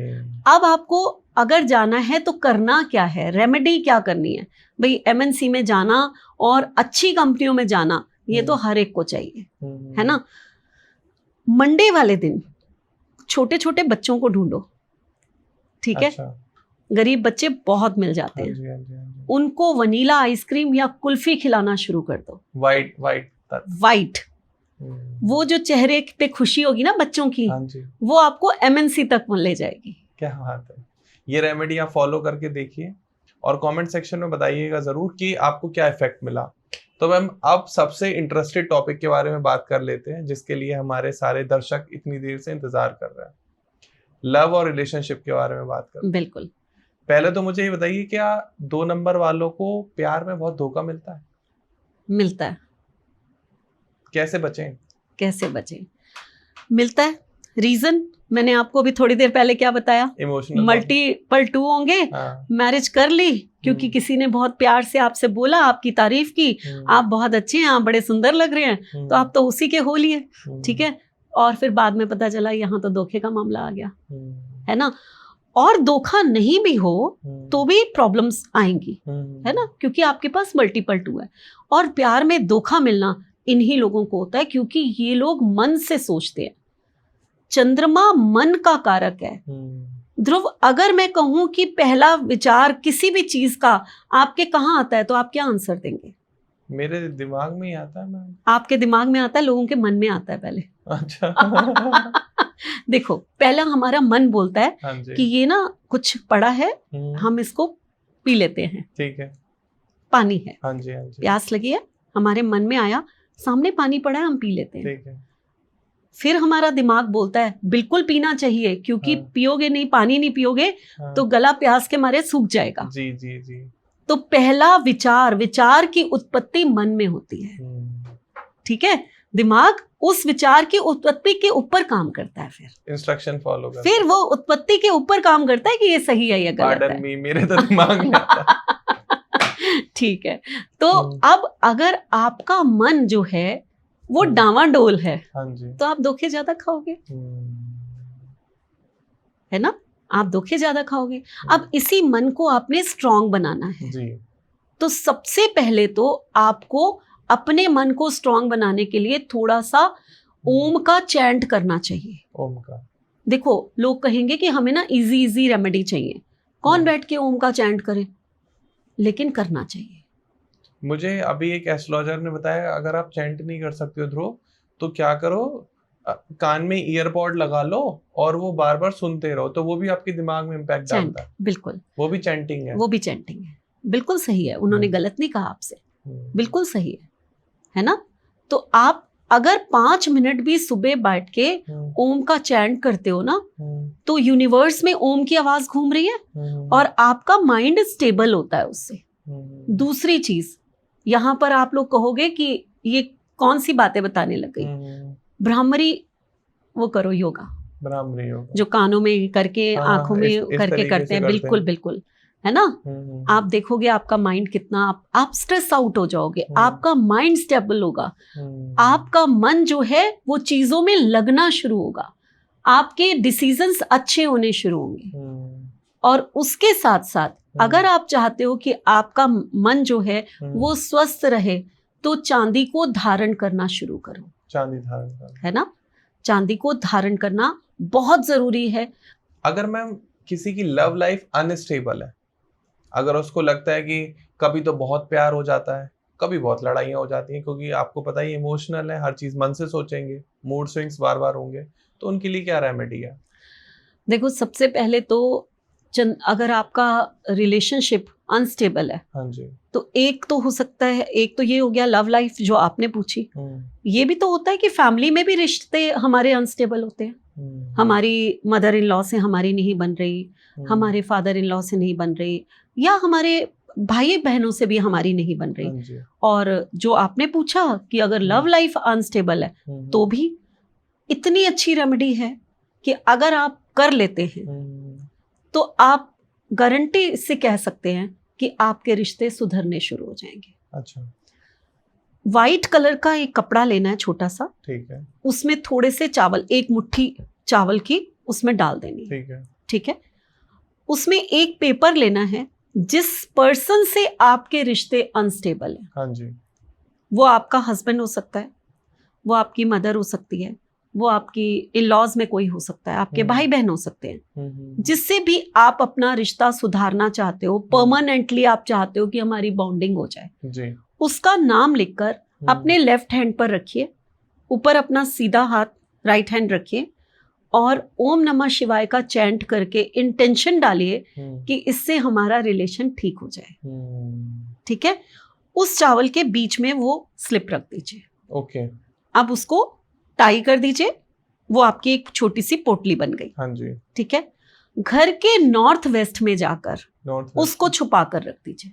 अब आपको अगर जाना है तो करना क्या है, रेमेडी क्या करनी है भाई? MNC में जाना और अच्छी कंपनियों में जाना, ये तो हर एक को चाहिए, है ना। मंडे वाले दिन छोटे छोटे बच्चों को ढूंढो, ठीक है। अच्छा। गरीब बच्चे बहुत मिल जाते हैं। हाँ जी। उनको वनीला आइसक्रीम या कुल्फी खिलाना शुरू कर दो। वाइट वो जो चेहरे पे खुशी होगी ना बच्चों की, हाँ जी, वो आपको MNC तक ले जाएगी। क्या बात है। ये रेमेडी आप फॉलो करके देखिए और कमेंट सेक्शन में बताइएगा जरूर कि आपको क्या इफेक्ट मिला। तो मैम, अब सबसे इंटरेस्टेड टॉपिक के बारे में बात कर लेते हैं, जिसके लिए हमारे सारे दर्शक इतनी देर से इंतजार कर रहे हैं। लव और रिलेशनशिप के बारे में बात कर। बिल्कुल। पहले तो मुझे ये बताइए, क्या 2 नंबर वालों को प्यार में बहुत धोखा मिलता है? मिलता है। कैसे बचें? मिलता है। रीजन मैंने आपको भी थोड़ी देर पहले क्या बताया, इमोशनल मल्टीपल 2 होंगे। मैरिज कर ली क्योंकि किसी ने बहुत प्यार से आपसे बोला, आपकी तारीफ की, आप बहुत अच्छे हैं, आप बड़े सुंदर लग रहे हैं, तो आप तो उसी के हो लिए, ठीक है। और फिर बाद में पता चला यहाँ तो धोखे का मामला आ गया, है ना। और धोखा नहीं भी हो तो भी प्रॉब्लम्स आएंगी, है ना, क्योंकि आपके पास मल्टीपल 2 है। और प्यार में धोखा मिलना इन्हीं लोगों को होता है, क्योंकि ये लोग मन से सोचते हैं। चंद्रमा मन का कारक है। ध्रुव, अगर मैं कहूं कि पहला विचार किसी भी चीज का आपके कहाँ आता है, तो आप क्या आंसर देंगे? मेरे दिमाग में ही आता है मैम। आपके दिमाग में आता है, लोगों के मन में आता है पहले। अच्छा। देखो, पहला हमारा मन बोलता है कि ये ना कुछ पड़ा है, हम इसको पी लेते हैं। ठीक है। पानी है, हाँ जी। प्यास लगी है, हमारे मन में आया, सामने पानी पड़ा है, हम पी लेते हैं। ठीक है। फिर हमारा दिमाग बोलता है बिल्कुल पीना चाहिए, क्योंकि पियोगे नहीं, पानी नहीं पियोगे तो गला प्यास के मारे सूख जाएगा। जी। तो पहला विचार की उत्पत्ति मन में होती है, ठीक है। दिमाग उस विचार की उत्पत्ति के ऊपर काम करता है, फिर इंस्ट्रक्शन फॉलो करता है, फिर वो उत्पत्ति के ऊपर काम करता है कि ये सही है या गलत है। मेरे तो दिमाग में आता। ठीक है। तो अब अगर आपका मन जो है वो डावाडोल है, तो आप धोखे ज्यादा खाओगे, है ना, आप धोखे ज्यादा खाओगे। अब इसी मन को आपने स्ट्रांग बनाना है जी। तो सबसे पहले तो आपको अपने मन को स्ट्रांग बनाने के लिए थोड़ा सा ओम का चैंट करना चाहिए। ओम का, देखो, लोग कहेंगे कि हमें ना इजी रेमेडी चाहिए, कौन बैठ के ओम का चैंट करे, लेकिन करना चाहिए। मुझे अभी एक एस्ट्रोलॉजर ने बताया, अगर आप चैंट नहीं कर सकते हो ध्रुव, तो क्या करो, कान में ईयरपॉड लगा लो और वो बार बार सुनते रहो, तो वो भी आपके दिमाग में इम्पैक्ट डालता है। बिल्कुल, वो भी चैंटिंग है। बिल्कुल सही है, उन्होंने गलत नहीं कहा आपसे, बिल्कुल सही है ना। तो आप अगर 5 मिनट भी सुबह बैठ के ओम का चैंट करते हो ना, तो यूनिवर्स में ओम की आवाज घूम रही है और आपका माइंड स्टेबल होता है उससे। दूसरी चीज, यहाँ पर आप लोग कहोगे कि ये कौन सी बातें बताने लग गई। ब्राह्मरी वो करो, योगा, जो कानों में करके आंखों में करके करते हैं, बिल्कुल, है ना। आप देखोगे आपका माइंड कितना, आप स्ट्रेस आउट हो जाओगे, आपका माइंड स्टेबल होगा, आपका मन जो है वो चीजों में लगना शुरू होगा, आपके डिसीजंस अच्छे होने शुरू होंगे। और उसके साथ साथ अगर आप चाहते हो कि आपका मन जो है वो स्वस्थ रहे, तो चांदी को धारण करना शुरू करो। चांदी धारण करना, है ना, चांदी को धारण करना बहुत जरूरी है। अगर मैम किसी की लव लाइफ अनस्टेबल है, अगर उसको लगता है कि कभी तो बहुत प्यार हो जाता है, कभी बहुत लड़ाइयाँ हो जाती हैं, क्योंकि आपको पता ही इमोशनल है, हर चीज मन से सोचेंगे, मूड स्विंग्स बार बार होंगे, तो उनके लिए क्या रेमेडी है? देखो, सबसे पहले तो अगर आपका रिलेशनशिप अनस्टेबल है, हाँ जी, तो एक तो हो सकता है, एक तो ये हो गया लव लाइफ जो आपने पूछी, ये भी तो होता है कि फैमिली में भी रिश्ते हमारे अनस्टेबल होते हैं। हमारी मदर इन लॉ से हमारी नहीं बन रही, हमारे फादर इन लॉ से नहीं बन रही, या हमारे भाई बहनों से भी हमारी नहीं बन रही। और जो आपने पूछा कि अगर लव लाइफ अनस्टेबल है, तो भी इतनी अच्छी रेमेडी है कि अगर आप कर लेते हैं तो आप गारंटी से कह सकते हैं कि आपके रिश्ते सुधरने शुरू हो जाएंगे। अच्छा। वाइट कलर का एक कपड़ा लेना है छोटा सा, ठीक है, उसमें थोड़े से चावल, एक मुट्ठी चावल की उसमें डाल देनी है, ठीक है, ठीक है। उसमें एक पेपर लेना है, जिस पर्सन से आपके रिश्ते अनस्टेबल है, हाँ जी, वो आपका हस्बैंड हो सकता है, वो आपकी मदर हो सकती है, वो आपकी इन लॉज में कोई हो सकता है, आपके भाई बहन हो सकते हैं, जिससे भी आप अपना रिश्ता सुधारना चाहते हो, परमानेंटली आप चाहते हो कि हमारी बॉन्डिंग हो जाए जी। उसका नाम लिखकर अपने लेफ्ट हैंड पर रखिए, ऊपर अपना सीधा हाथ राइट हैंड रखिए और ओम नमः शिवाय का चैंट करके इंटेंशन डालिए कि इससे हमारा रिलेशन ठीक हो जाए, ठीक है। उस चावल के बीच में वो स्लिप रख दीजिए, ओके। अब उसको टाई कर दीजिए, वो आपकी एक छोटी सी पोटली बन गई, हाँ जी, ठीक है। घर के नॉर्थ वेस्ट में जाकर उसको छुपा कर रख दीजिए।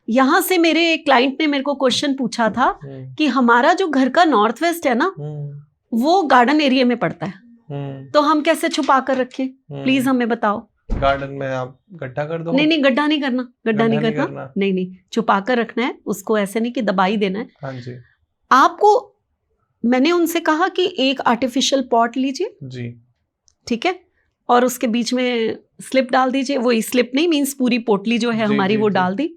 यहां से मेरे एक क्लाइंट ने मेरे को क्वेश्चन पूछा था कि हमारा जो घर का नॉर्थ वेस्ट है ना, वो गार्डन एरिया में पड़ता है, तो हम कैसे छुपा कर रखें, प्लीज हमें बताओ। गार्डन में आप गड्ढा कर दो। नहीं, गड्ढा नहीं करना, गड्ढा नहीं करना, नहीं, छुपा कर रखना है उसको, ऐसे नहीं कि दबाई देना है। हाँ जी। आपको मैंने उनसे कहा कि एक आर्टिफिशियल पॉट लीजिए जी, ठीक है, और उसके बीच में स्लिप डाल दीजिए, वो स्लिप नहीं मींस पूरी पोटली जो है हमारी वो डाल दी,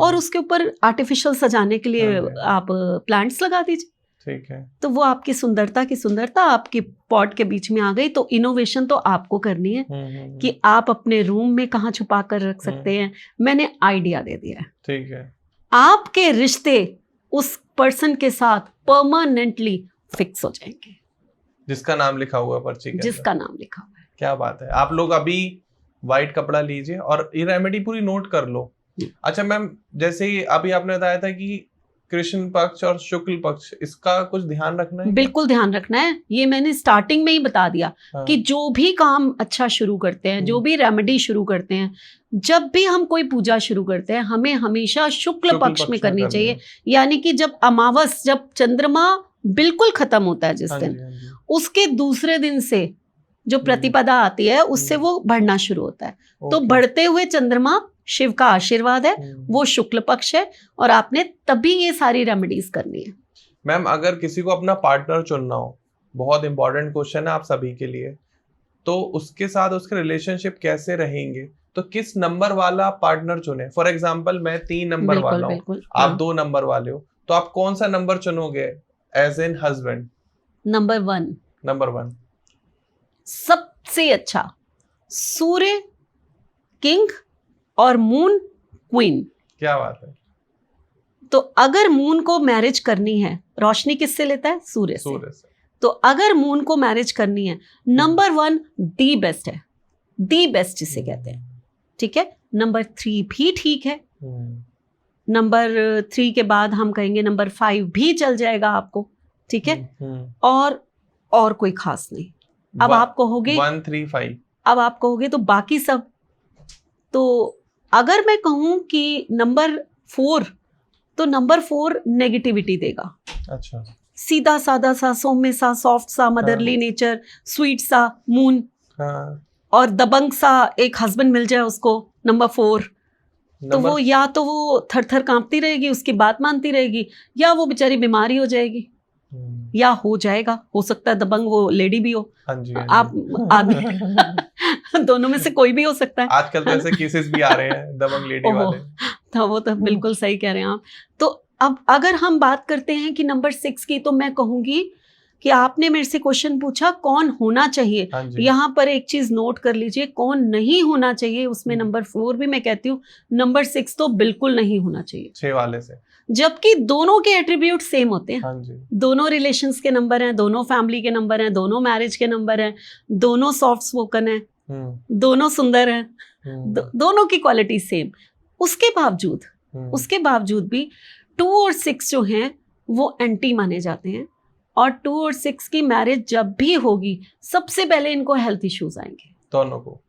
और उसके ऊपर आर्टिफिशियल सजाने के लिए आप प्लांट्स लगा दीजिए, ठीक है। तो वो आपकी सुंदरता की सुंदरता आपकी पॉट के बीच में आ गई। तो इनोवेशन तो आपको करनी है कि आप अपने रूम में कहाँ छुपा कर रख सकते हैं। मैंने आइडिया दे दिया है, ठीक है। आपके रिश्ते उस पर्सन के साथ परमानेंटली फिक्स हो जाएंगे, जिसका नाम लिखा हुआ पर्ची के, जिसका नाम लिखा हुआ है। क्या बात है। आप लोग अभी व्हाइट कपड़ा लीजिए और ये रेमेडी पूरी नोट कर लो। अच्छा मैम, जैसे ही अभी आपने बताया था कि कृष्ण पक्ष और शुक्ल पक्ष, इसका कुछ ध्यान रखना है? बिल्कुल ध्यान रखना है, ये मैंने स्टार्टिंग में ही बता दिया। हाँ। कि जो भी काम अच्छा शुरू करते हैं, जो भी रेमेडी शुरू करते हैं, जब भी हम कोई पूजा शुरू करते हैं, हमें हमेशा शुक्ल पक्ष में करनी चाहिए। यानी कि जब अमावस, जब चंद्रमा बिल्कुल खत्म होता है जिस दिन, उसके दूसरे दिन से जो प्रतिपदा आती है उससे वो बढ़ना शुरू होता है। तो बढ़ते हुए चंद्रमा शिव का आशीर्वाद है, वो शुक्ल पक्ष है, और आपने तभी ये सारी रेमेडीज करनी है। मैम अगर किसी को अपना पार्टनर चुनना हो, बहुत इंपॉर्टेंट क्वेश्चन है आप सभी के लिए, तो उसके साथ उसके रिलेशनशिप कैसे रहेंगे, तो किस नंबर वाला पार्टनर चुने? फॉर एग्जाम्पल मैं 3 नंबर वाला हूँ, आप 2 नंबर वाले हो, तो आप कौन सा नंबर चुनोगे as an husband? Number 1। Number 1 सबसे अच्छा, सूर्य किंग और मून क्वीन। क्या बात है। तो अगर मून को मैरिज करनी है, रोशनी किससे लेता है? सूर्य से। तो अगर मून को मैरिज करनी है, नंबर 1 दी बेस्ट है, दी बेस्ट जिसे कहते हैं, ठीक है। नंबर 3 भी ठीक है, नंबर 3 के बाद हम कहेंगे नंबर 5 भी चल जाएगा आपको, ठीक है। और कोई खास नहीं। अब आप कहोगे 1 3 5, अब आप कहोगे तो बाकी सब, तो अगर मैं कहूं कि नंबर 4, तो नंबर 4 नेगेटिविटी देगा। अच्छा। सीधा साधा सा, सौम्य सा, सॉफ्ट सा, मदरली नेचर, स्वीट सा मून, और दबंग सा एक हस्बैंड मिल जाए उसको, नंबर 4, तो वो या तो वो थर थर कांपती रहेगी, उसकी बात मानती रहेगी, या वो बेचारी बीमारी हो जाएगी, या हो जाएगा, हो सकता है दबंग वो लेडी भी हो। हाँ जी, आप आदमी दोनों में से कोई भी हो सकता है। आजकल तो ऐसे केसेस भी आ रहे हैं दबंग लेडी वाले। तो वो तो बिल्कुल सही कह रहे हैं आप। तो अब अगर हम बात करते हैं कि नंबर 6 की, तो मैं कहूंगी कि आपने मेरे से क्वेश्चन पूछा कौन होना चाहिए, यहाँ पर एक चीज नोट कर लीजिए, कौन नहीं होना चाहिए। उसमें नंबर 4 भी मैं कहती हूँ, नंबर 6 तो बिल्कुल नहीं होना चाहिए 6 वाले से, जबकि दोनों के एट्रीब्यूट सेम होते हैं। हाँ जी। दोनों रिलेशंस के नंबर हैं, दोनों फैमिली के नंबर हैं, दोनों मैरिज के नंबर हैं, दोनों सॉफ्ट स्पोकन हैं, दोनों सुंदर हैं, दोनों की क्वालिटी सेम, उसके बावजूद भी 2 और 6 जो हैं वो एंटी माने जाते हैं। और 2 और 6 की मैरिज जब भी होगी सबसे पहले इनको हेल्थ इश्यूज आएंगे दोनों को।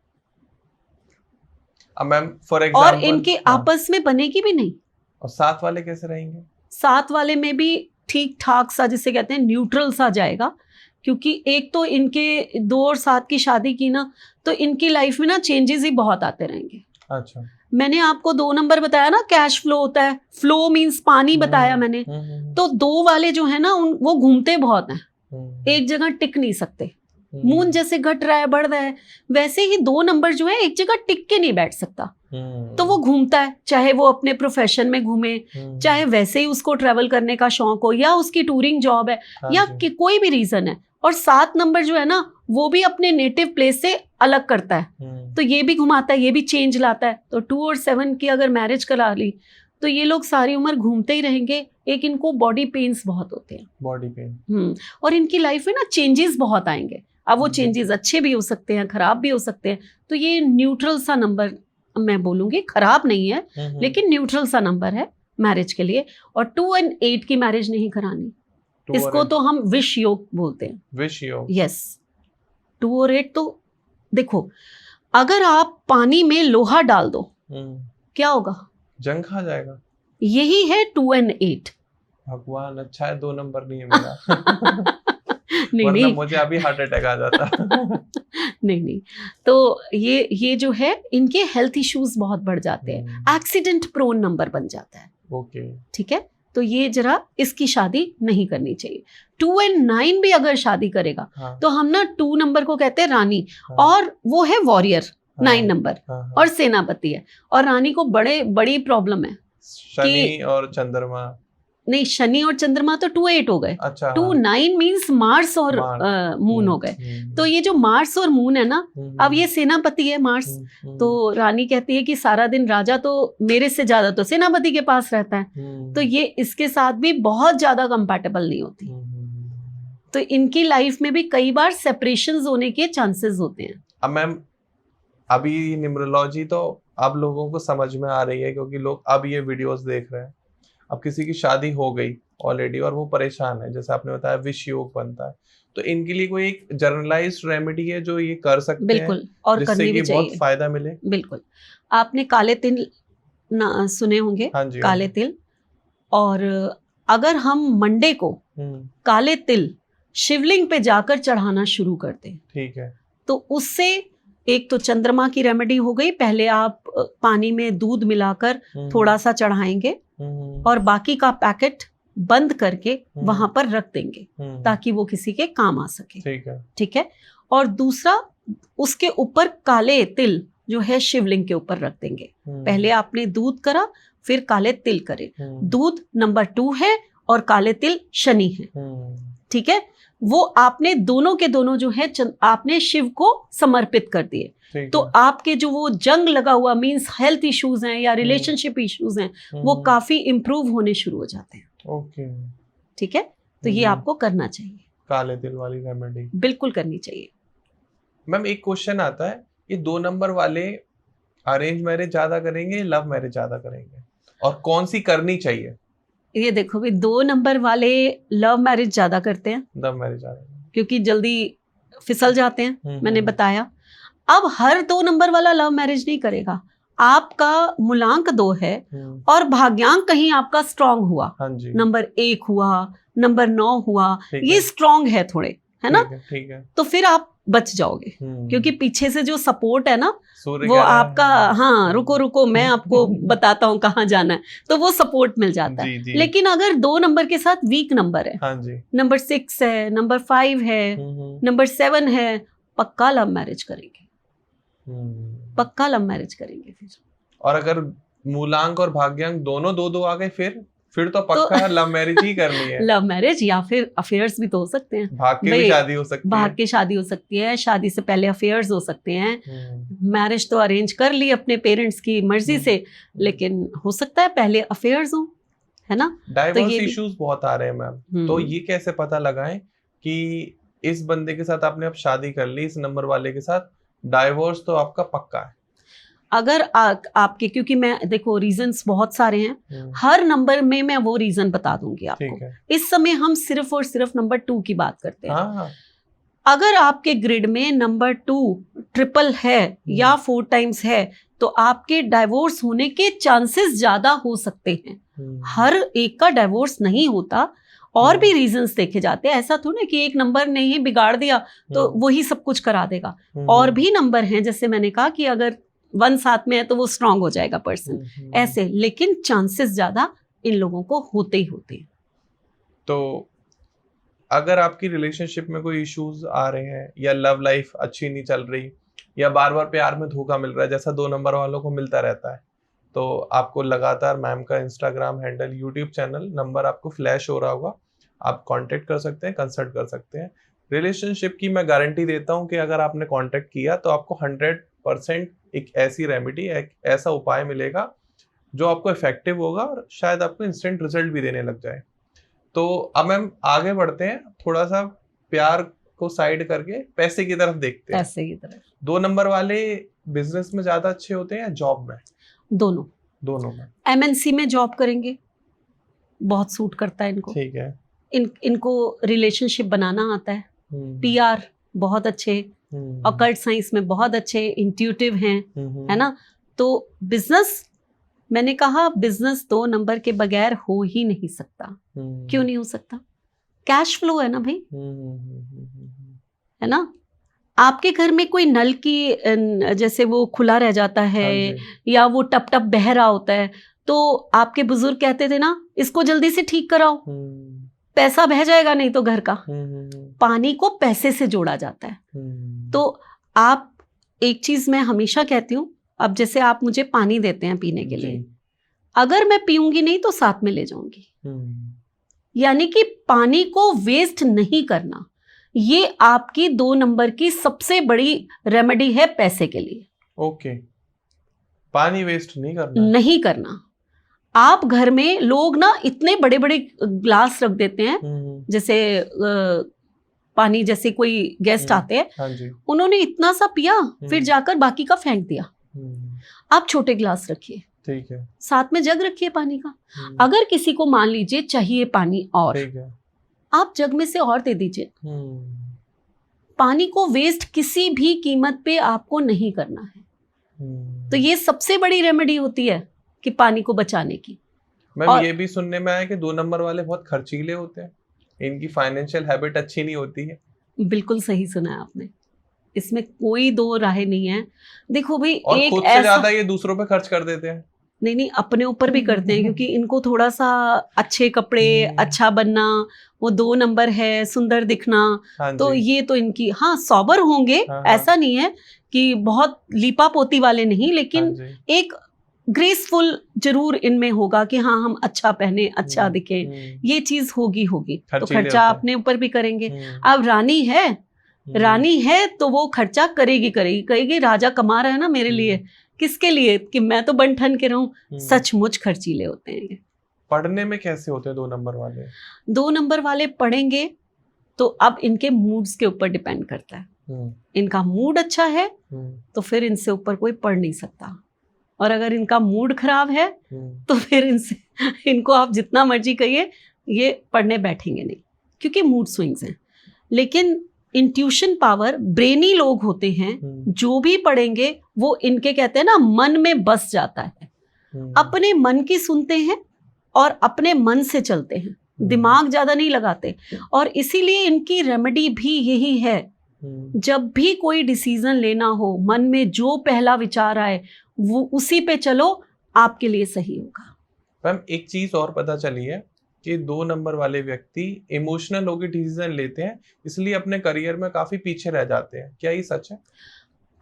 अब मैम फॉर एग्जांपल, और इनके आपस में बनेगी भी नहीं। और साथ वाले कैसे रहेंगे? साथ वाले में भी ठीक ठाक सा, जिसे कहते हैं न्यूट्रल सा जाएगा, क्योंकि एक तो इनके 2 और 7 की शादी की ना, तो इनकी लाइफ में ना चेंजेस ही बहुत आते रहेंगे। अच्छा, मैंने आपको 2 नंबर बताया ना, कैश फ्लो होता है, फ्लो मींस पानी बताया मैंने, तो 2 वाले जो है ना वो घूमते बहुत हैं, एक जगह टिक नहीं सकते। मून जैसे घट रहा है बढ़ रहा है, वैसे ही 2 नंबर जो है एक जगह टिक के नहीं बैठ सकता, तो वो घूमता है, चाहे वो अपने प्रोफेशन में घूमे, चाहे वैसे ही उसको ट्रैवल करने का शौक हो, या उसकी टूरिंग जॉब है, या कोई भी रीजन है। और 7 नंबर जो है ना वो भी अपने नेटिव प्लेस से अलग करता है, तो ये भी घुमाता है, ये भी चेंज लाता है। तो 2 और 7 की अगर मैरिज करा ली तो ये लोग सारी उम्र घूमते ही रहेंगे। एक इनको बॉडी पेन्स बहुत होते हैं, बॉडी पेन, और इनकी लाइफ में ना चेंजेस बहुत आएंगे। अब वो चेंजेस अच्छे भी हो सकते हैं, खराब भी हो सकते हैं, तो ये न्यूट्रल सा नंबर मैं बोलूंगी, खराब नहीं है लेकिन न्यूट्रल सा नंबर है मैरिज के लिए। और 2 और 8 की मैरिज नहीं करानी, इसको तो हम विष योग बोलते हैं। विष योग, यस। 2 और 8 तो देखो, अगर आप पानी में लोहा डाल दो क्या होगा? जंग खा जाएगा। यही है 2 और 8। भगवान अच्छा है 2 नंबर नहीं है मेरा। नहीं, मुझे अभी हार्ट अटैक आ जाता। नहीं, तो ये जो है इनके हेल्थ इश्यूज बहुत बढ़ जाते हैं, एक्सीडेंट प्रोन नंबर बन जाता है। ओके, ठीक है, तो ये जरा इसकी शादी नहीं करनी चाहिए। 2 और 9 भी अगर शादी करेगा तो हम ना 2 नंबर को कहते हैं रानी, और वो है वॉरियर 9 नंबर, और सेनापति है। और रानी को बड़ी प्रॉब्लम है, शनि और चंद्रमा, नहीं शनि और चंद्रमा तो 2 8 हो गए। अच्छा, 2 9 मीन्स मार्स और मून हो गए। तो ये जो मार्स और मून है ना, अब ये सेनापति है मार्स, तो रानी कहती है कि सारा दिन राजा तो मेरे से ज्यादा तो सेनापति के पास रहता है, तो ये इसके साथ भी बहुत ज्यादा कंपैटिबल नहीं होती, तो इनकी लाइफ में भी कई बार सेपरेशंस होने के चांसेस होते हैं। अब मैम अभी न्यूमरोलॉजी तो अब लोगों को समझ में आ रही है, क्योंकि लोग अब ये वीडियोस देख रहे हैं। अब किसी की शादी हो गई ऑलरेडी और वो परेशान है, जैसे आपने बताया विष योग बनता है, तो इनके लिए कोई एक जनरलाइज्ड रेमेडी है जो ये कर सकते हैं? बिल्कुल, और करनी भी चाहिए, बहुत फायदा मिले। बिल्कुल। आपने काले तिल सुने होंगे? हाँ जी, काले तिल, और अगर हम मंडे को काले तिल शिवलिंग पे जाकर चढ़ाना शुरू करते हैं, ठीक है, तो उससे एक तो चंद्रमा की रेमेडी हो गई। पहले आप पानी में दूध मिलाकर थोड़ा सा चढ़ाएंगे और बाकी का पैकेट बंद करके वहां पर रख देंगे ताकि वो किसी के काम आ सके। ठीक है। और दूसरा, उसके ऊपर काले तिल जो है शिवलिंग के ऊपर रख देंगे। पहले आपने दूध करा, फिर काले तिल करे। दूध नंबर 2 है और काले तिल शनि है। ठीक है, वो आपने दोनों के दोनों जो है आपने शिव को समर्पित कर दिए, तो आपके जो वो जंग लगा हुआ मींस हेल्थ इश्यूज हैं या रिलेशनशिप इश्यूज हैं, वो काफी इम्प्रूव होने शुरू हो जाते हैं। ओके, ठीक है, तो ये आपको करना चाहिए, काले तिल वाली रेमेडी बिल्कुल करनी चाहिए। मैम एक क्वेश्चन आता है, ये 2 नंबर वाले अरेंज मैरिज ज्यादा करेंगे, लव मैरिज ज्यादा करेंगे, और कौन सी करनी चाहिए? ये देखो भी, 2 नंबर वाले लव मैरिज ज्यादा करते हैं, लव मैरिज ज्यादा, क्योंकि जल्दी फिसल जाते हैं। मैंने बताया, अब हर 2 नंबर वाला लव मैरिज नहीं करेगा। आपका मूलांक 2 है और भाग्यांक कहीं आपका स्ट्रांग हुआ, नंबर 1 हुआ, नंबर 9 हुआ, ये स्ट्रांग है थोड़े, है ना, ठीक है, तो फिर आप बच जाओगे, क्योंकि पीछे से जो सपोर्ट है ना वो आपका, हाँ रुको मैं आपको बताता हूँ कहाँ जाना है, तो वो सपोर्ट मिल जाता है। लेकिन अगर 2 नंबर के साथ वीक नंबर है, नंबर 6 है, नंबर 5 है, नंबर 7 है, पक्का लव मैरिज करेंगे, पक्का लव मैरिज करेंगे फिर। और अगर मूलांक और भाग्यांक दोनों 2-2 आ गए, फिर तो पक्का तो लव मैरिज ही करनी है। लव मैरिज, या फिर अफेयर्स भी तो हो सकते हैं, भाग के भी शादी हो सकती है, भाग के शादी हो सकती है, शादी से पहले अफेयर्स हो सकते हैं। मैरिज तो अरेंज कर ली अपने पेरेंट्स की मर्जी से, लेकिन हो सकता है पहले अफेयर्स हो, है ना। डाइवोर्स इश्यूज बहुत आ रहे हैं मैम, तो ये कैसे पता लगाएं कि इस बंदे के साथ आपने अब शादी कर ली, इस नंबर वाले के साथ डाइवोर्स तो आपका पक्का है। अगर आपके, क्योंकि मैं देखो रीजंस बहुत सारे हैं, हर नंबर में मैं वो रीजन बता दूंगी आपको। इस समय हम सिर्फ और सिर्फ नंबर 2 की बात करते हैं। हाँ। अगर आपके ग्रिड में नंबर 2 ट्रिपल है या 4 टाइम्स है तो आपके डाइवोर्स होने के चांसेस ज्यादा हो सकते हैं। हर एक का डाइवोर्स नहीं होता, और भी रीजंस देखे जाते हैं। ऐसा थोड़ा कि एक नंबर ने ही बिगाड़ दिया तो वही सब कुछ करा देगा। और भी नंबर हैं, जैसे मैंने कहा कि अगर 1 साथ में है तो वो स्ट्रांग हो जाएगा पर्सन, ऐसे। लेकिन चांसेस ज्यादा इन लोगों को होते ही होते हैं। तो अगर आपकी रिलेशनशिप में कोई इश्यूज आ रहे हैं, या लव लाइफ अच्छी नहीं चल रही, या बार बार प्यार में धोखा मिल रहा है, जैसा 2 नंबर वालों को मिलता रहता है, तो आपको लगातार मैम का Instagram handle, YouTube channel, number आपको फ्लैश हो रहा होगा, आप कांटेक्ट कर सकते हैं, कंसल्ट कर सकते हैं। रिलेशनशिप की मैं गारंटी देता हूं कि अगर आपने कांटेक्ट किया तो आपको 100% एक ऐसी रेमेडी, एक ऐसा उपाय मिलेगा जो आपको इफेक्टिव होगा और शायद आपको इंस्टेंट रिजल्ट भी देने लग जाए। तो अब मैम आगे बढ़ते हैं, थोड़ा सा प्यार को साइड करके पैसे की तरफ देखते हैं। पैसे की तरफ 2 नंबर वाले बिजनेस में ज्यादा अच्छे होते हैं या जॉब में? दोनों में। MNC में जॉब करेंगे, बहुत सूट करता है इनको। ठीक है। इनको रिलेशनशिप बनाना आता है, PR बहुत अच्छे, ऑकल्ट साइंस में बहुत अच्छे, इंट्यूटिव हैं, है ना। तो बिजनेस, मैंने कहा बिजनेस 2 नंबर के बगैर हो ही नहीं सकता। क्यों नहीं हो सकता? कैश फ्लो है ना भाई, है ना। आपके घर में कोई नल की जैसे वो खुला रह जाता है या वो टप टप बह रहा होता है, तो आपके बुजुर्ग कहते थे ना, इसको जल्दी से ठीक कराओ, पैसा बह जाएगा नहीं तो घर का। पानी को पैसे से जोड़ा जाता है। तो आप, एक चीज मैं हमेशा कहती हूँ, अब जैसे आप मुझे पानी देते हैं पीने के लिए, अगर मैं पीऊंगी नहीं तो साथ में ले जाऊंगी। यानी कि पानी को वेस्ट नहीं करना, ये आपकी 2 नंबर की सबसे बड़ी रेमेडी है पैसे के लिए। ओके, पानी वेस्ट नहीं करना। आप घर में, लोग ना इतने बड़े बड़े ग्लास रख देते हैं, जैसे पानी, जैसे कोई गेस्ट आते हैं, उन्होंने इतना सा पिया, फिर जाकर बाकी का फेंक दिया। आप छोटे ग्लास रखिए, ठीक है, साथ में जग रखिए पानी का। अगर किसी को मान लीजिए चाहिए पानी और, आप जग में से और दे दीजिए। पानी को वेस्ट किसी भी कीमत पे आपको नहीं करना है। तो ये सबसे बड़ी रेमेडी होती है कि पानी को बचाने की। मैम ये भी सुनने में आया कि 2 नंबर वाले बहुत खर्चीले होते हैं, इनकी फाइनेंशियल हैबिट अच्छी नहीं होती है। बिल्कुल सही सुना है आपने, इसमें कोई 2 राहें नहीं है। देखो भाई, और एक खुद से ज्यादा ये दूसरों पे खर्च कर देते हैं। नहीं, अपने ऊपर भी करते हैं, क्योंकि इनको थोड़ा सा अच्छे कपड़े, अच्छा बनना, वो 2 नंबर है, सुंदर दिखना, तो ये तो इनकी, हाँ सॉबर होंगे, ऐसा नहीं है कि बहुत लीपा पोती वाले नहीं, लेकिन एक ग्रेसफुल जरूर इनमें होगा कि हाँ हम अच्छा पहने, अच्छा दिखे, ये चीज होगी। तो खर्चा अपने ऊपर भी करेंगे। अब रानी है तो वो खर्चा करेगी। राजा कमा रहा है ना मेरे लिए, किसके लिए? कि मैं तो बन ठन के रहूं। सचमुच खर्चीले होते हैं ये। पढ़ने में कैसे होते हैं 2 नंबर वाले? 2 नंबर वाले पढ़ेंगे तो अब इनके मूड्स के ऊपर डिपेंड करता है। इनका मूड अच्छा है तो फिर इनसे ऊपर कोई पढ़ नहीं सकता, और अगर इनका मूड खराब है तो फिर इनको आप जितना मर्जी कहिए, ये पढ़ने बैठेंगे नहीं, क्योंकि मूड स्विंग्स हैं। लेकिन इंट्यूशन पावर, ब्रेनी लोग होते हैं, जो भी पढ़ेंगे वो इनके, कहते हैं ना, मन में बस जाता है। अपने मन की सुनते हैं और अपने मन से चलते हैं, दिमाग ज्यादा नहीं लगाते। और इसीलिए इनकी रेमेडी भी यही है, जब भी कोई डिसीजन लेना हो, मन में जो पहला विचार आए वो उसी पे चलो, आपके लिए सही होगा। मैम एक चीज और पता चली है कि 2 नंबर वाले व्यक्ति इमोशनल होकर डिसीजन लेते हैं, इसलिए अपने करियर में काफी पीछे रह जाते हैं। क्या ये सच है?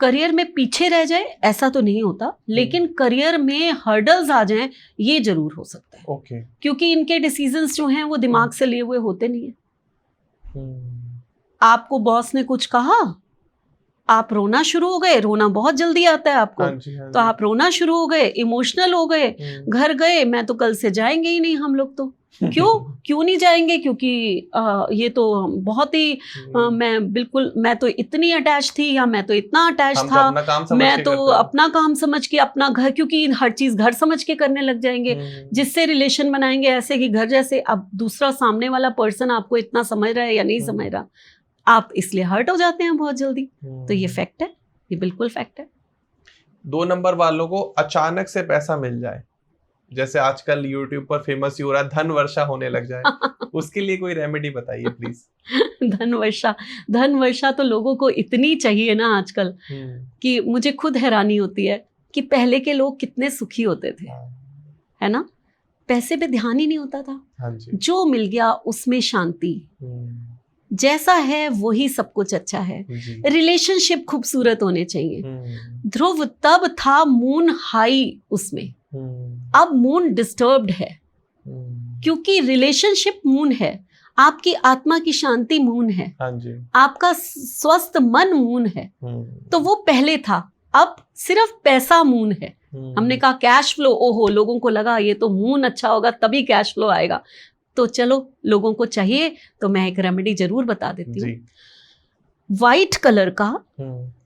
करियर में पीछे रह जाए ऐसा तो नहीं होता, लेकिन करियर में हर्डल्स आ जाएं ये जरूर हो सकता है। ओके। क्योंकि इनके डिसीजंस जो हैं वो दिमाग से लिए हुए होते नहीं है। आपको बॉस ने कुछ कहा, आप रोना शुरू हो गए, रोना बहुत जल्दी आता है आपको। हाँ जी, हाँ तो आप रोना शुरू हो गए, इमोशनल हो गए, घर गए, मैं तो कल से जाएंगे ही नहीं हम लोग। तो क्यों नहीं जाएंगे? क्योंकि ये तो बहुत ही मैं तो इतनी अटैच थी, या मैं तो इतना अटैच था, मैं तो अपना काम समझ के अपना घर, क्योंकि हर चीज घर समझ के करने लग जाएंगे, जिससे रिलेशन बनाएंगे ऐसे कि घर जैसे। अब दूसरा सामने वाला पर्सन आपको इतना समझ रहा है या नहीं समझ रहा, आप इसलिए हर्ट हो जाते हैं बहुत जल्दी। तो ये फैक्ट है, ये बिल्कुल फैक्ट है। 2 नंबर वालों को अचानक से पैसा मिल जाए, जैसे आजकल YouTube पर फेमस ही हो रहा है, धन वर्षा होने लग जाए, उसके लिए कोई रेमेडी बताइए प्लीज। धन वर्षा तो लोगों को इतनी चाहिए ना आजकल कि मुझे खुद हैरानी होती है कि पहले के लोग कितने सुखी होते थे, है ना? पैसे पे ध्यान ही नहीं होता था। हाँ जी। जो मिल गया उसमें शांति, जैसा है वही सब कुछ अच्छा है। रिलेशनशिप खूबसूरत होने चाहिए। ध्रुव तब था मून हाई उसमें, अब मून डिस्टर्ब्ड है, क्योंकि रिलेशनशिप मून है, आपकी आत्मा की शांति मून है, आपका स्वस्थ मन मून है। तो वो पहले था, अब सिर्फ पैसा मून है। हमने कहा कैश फ्लो, ओहो, लोगों को लगा ये तो मून अच्छा होगा तभी कैश फ्लो आएगा। तो चलो, लोगों को चाहिए तो मैं एक रेमेडी जरूर बता देती हूँ। वाइट कलर का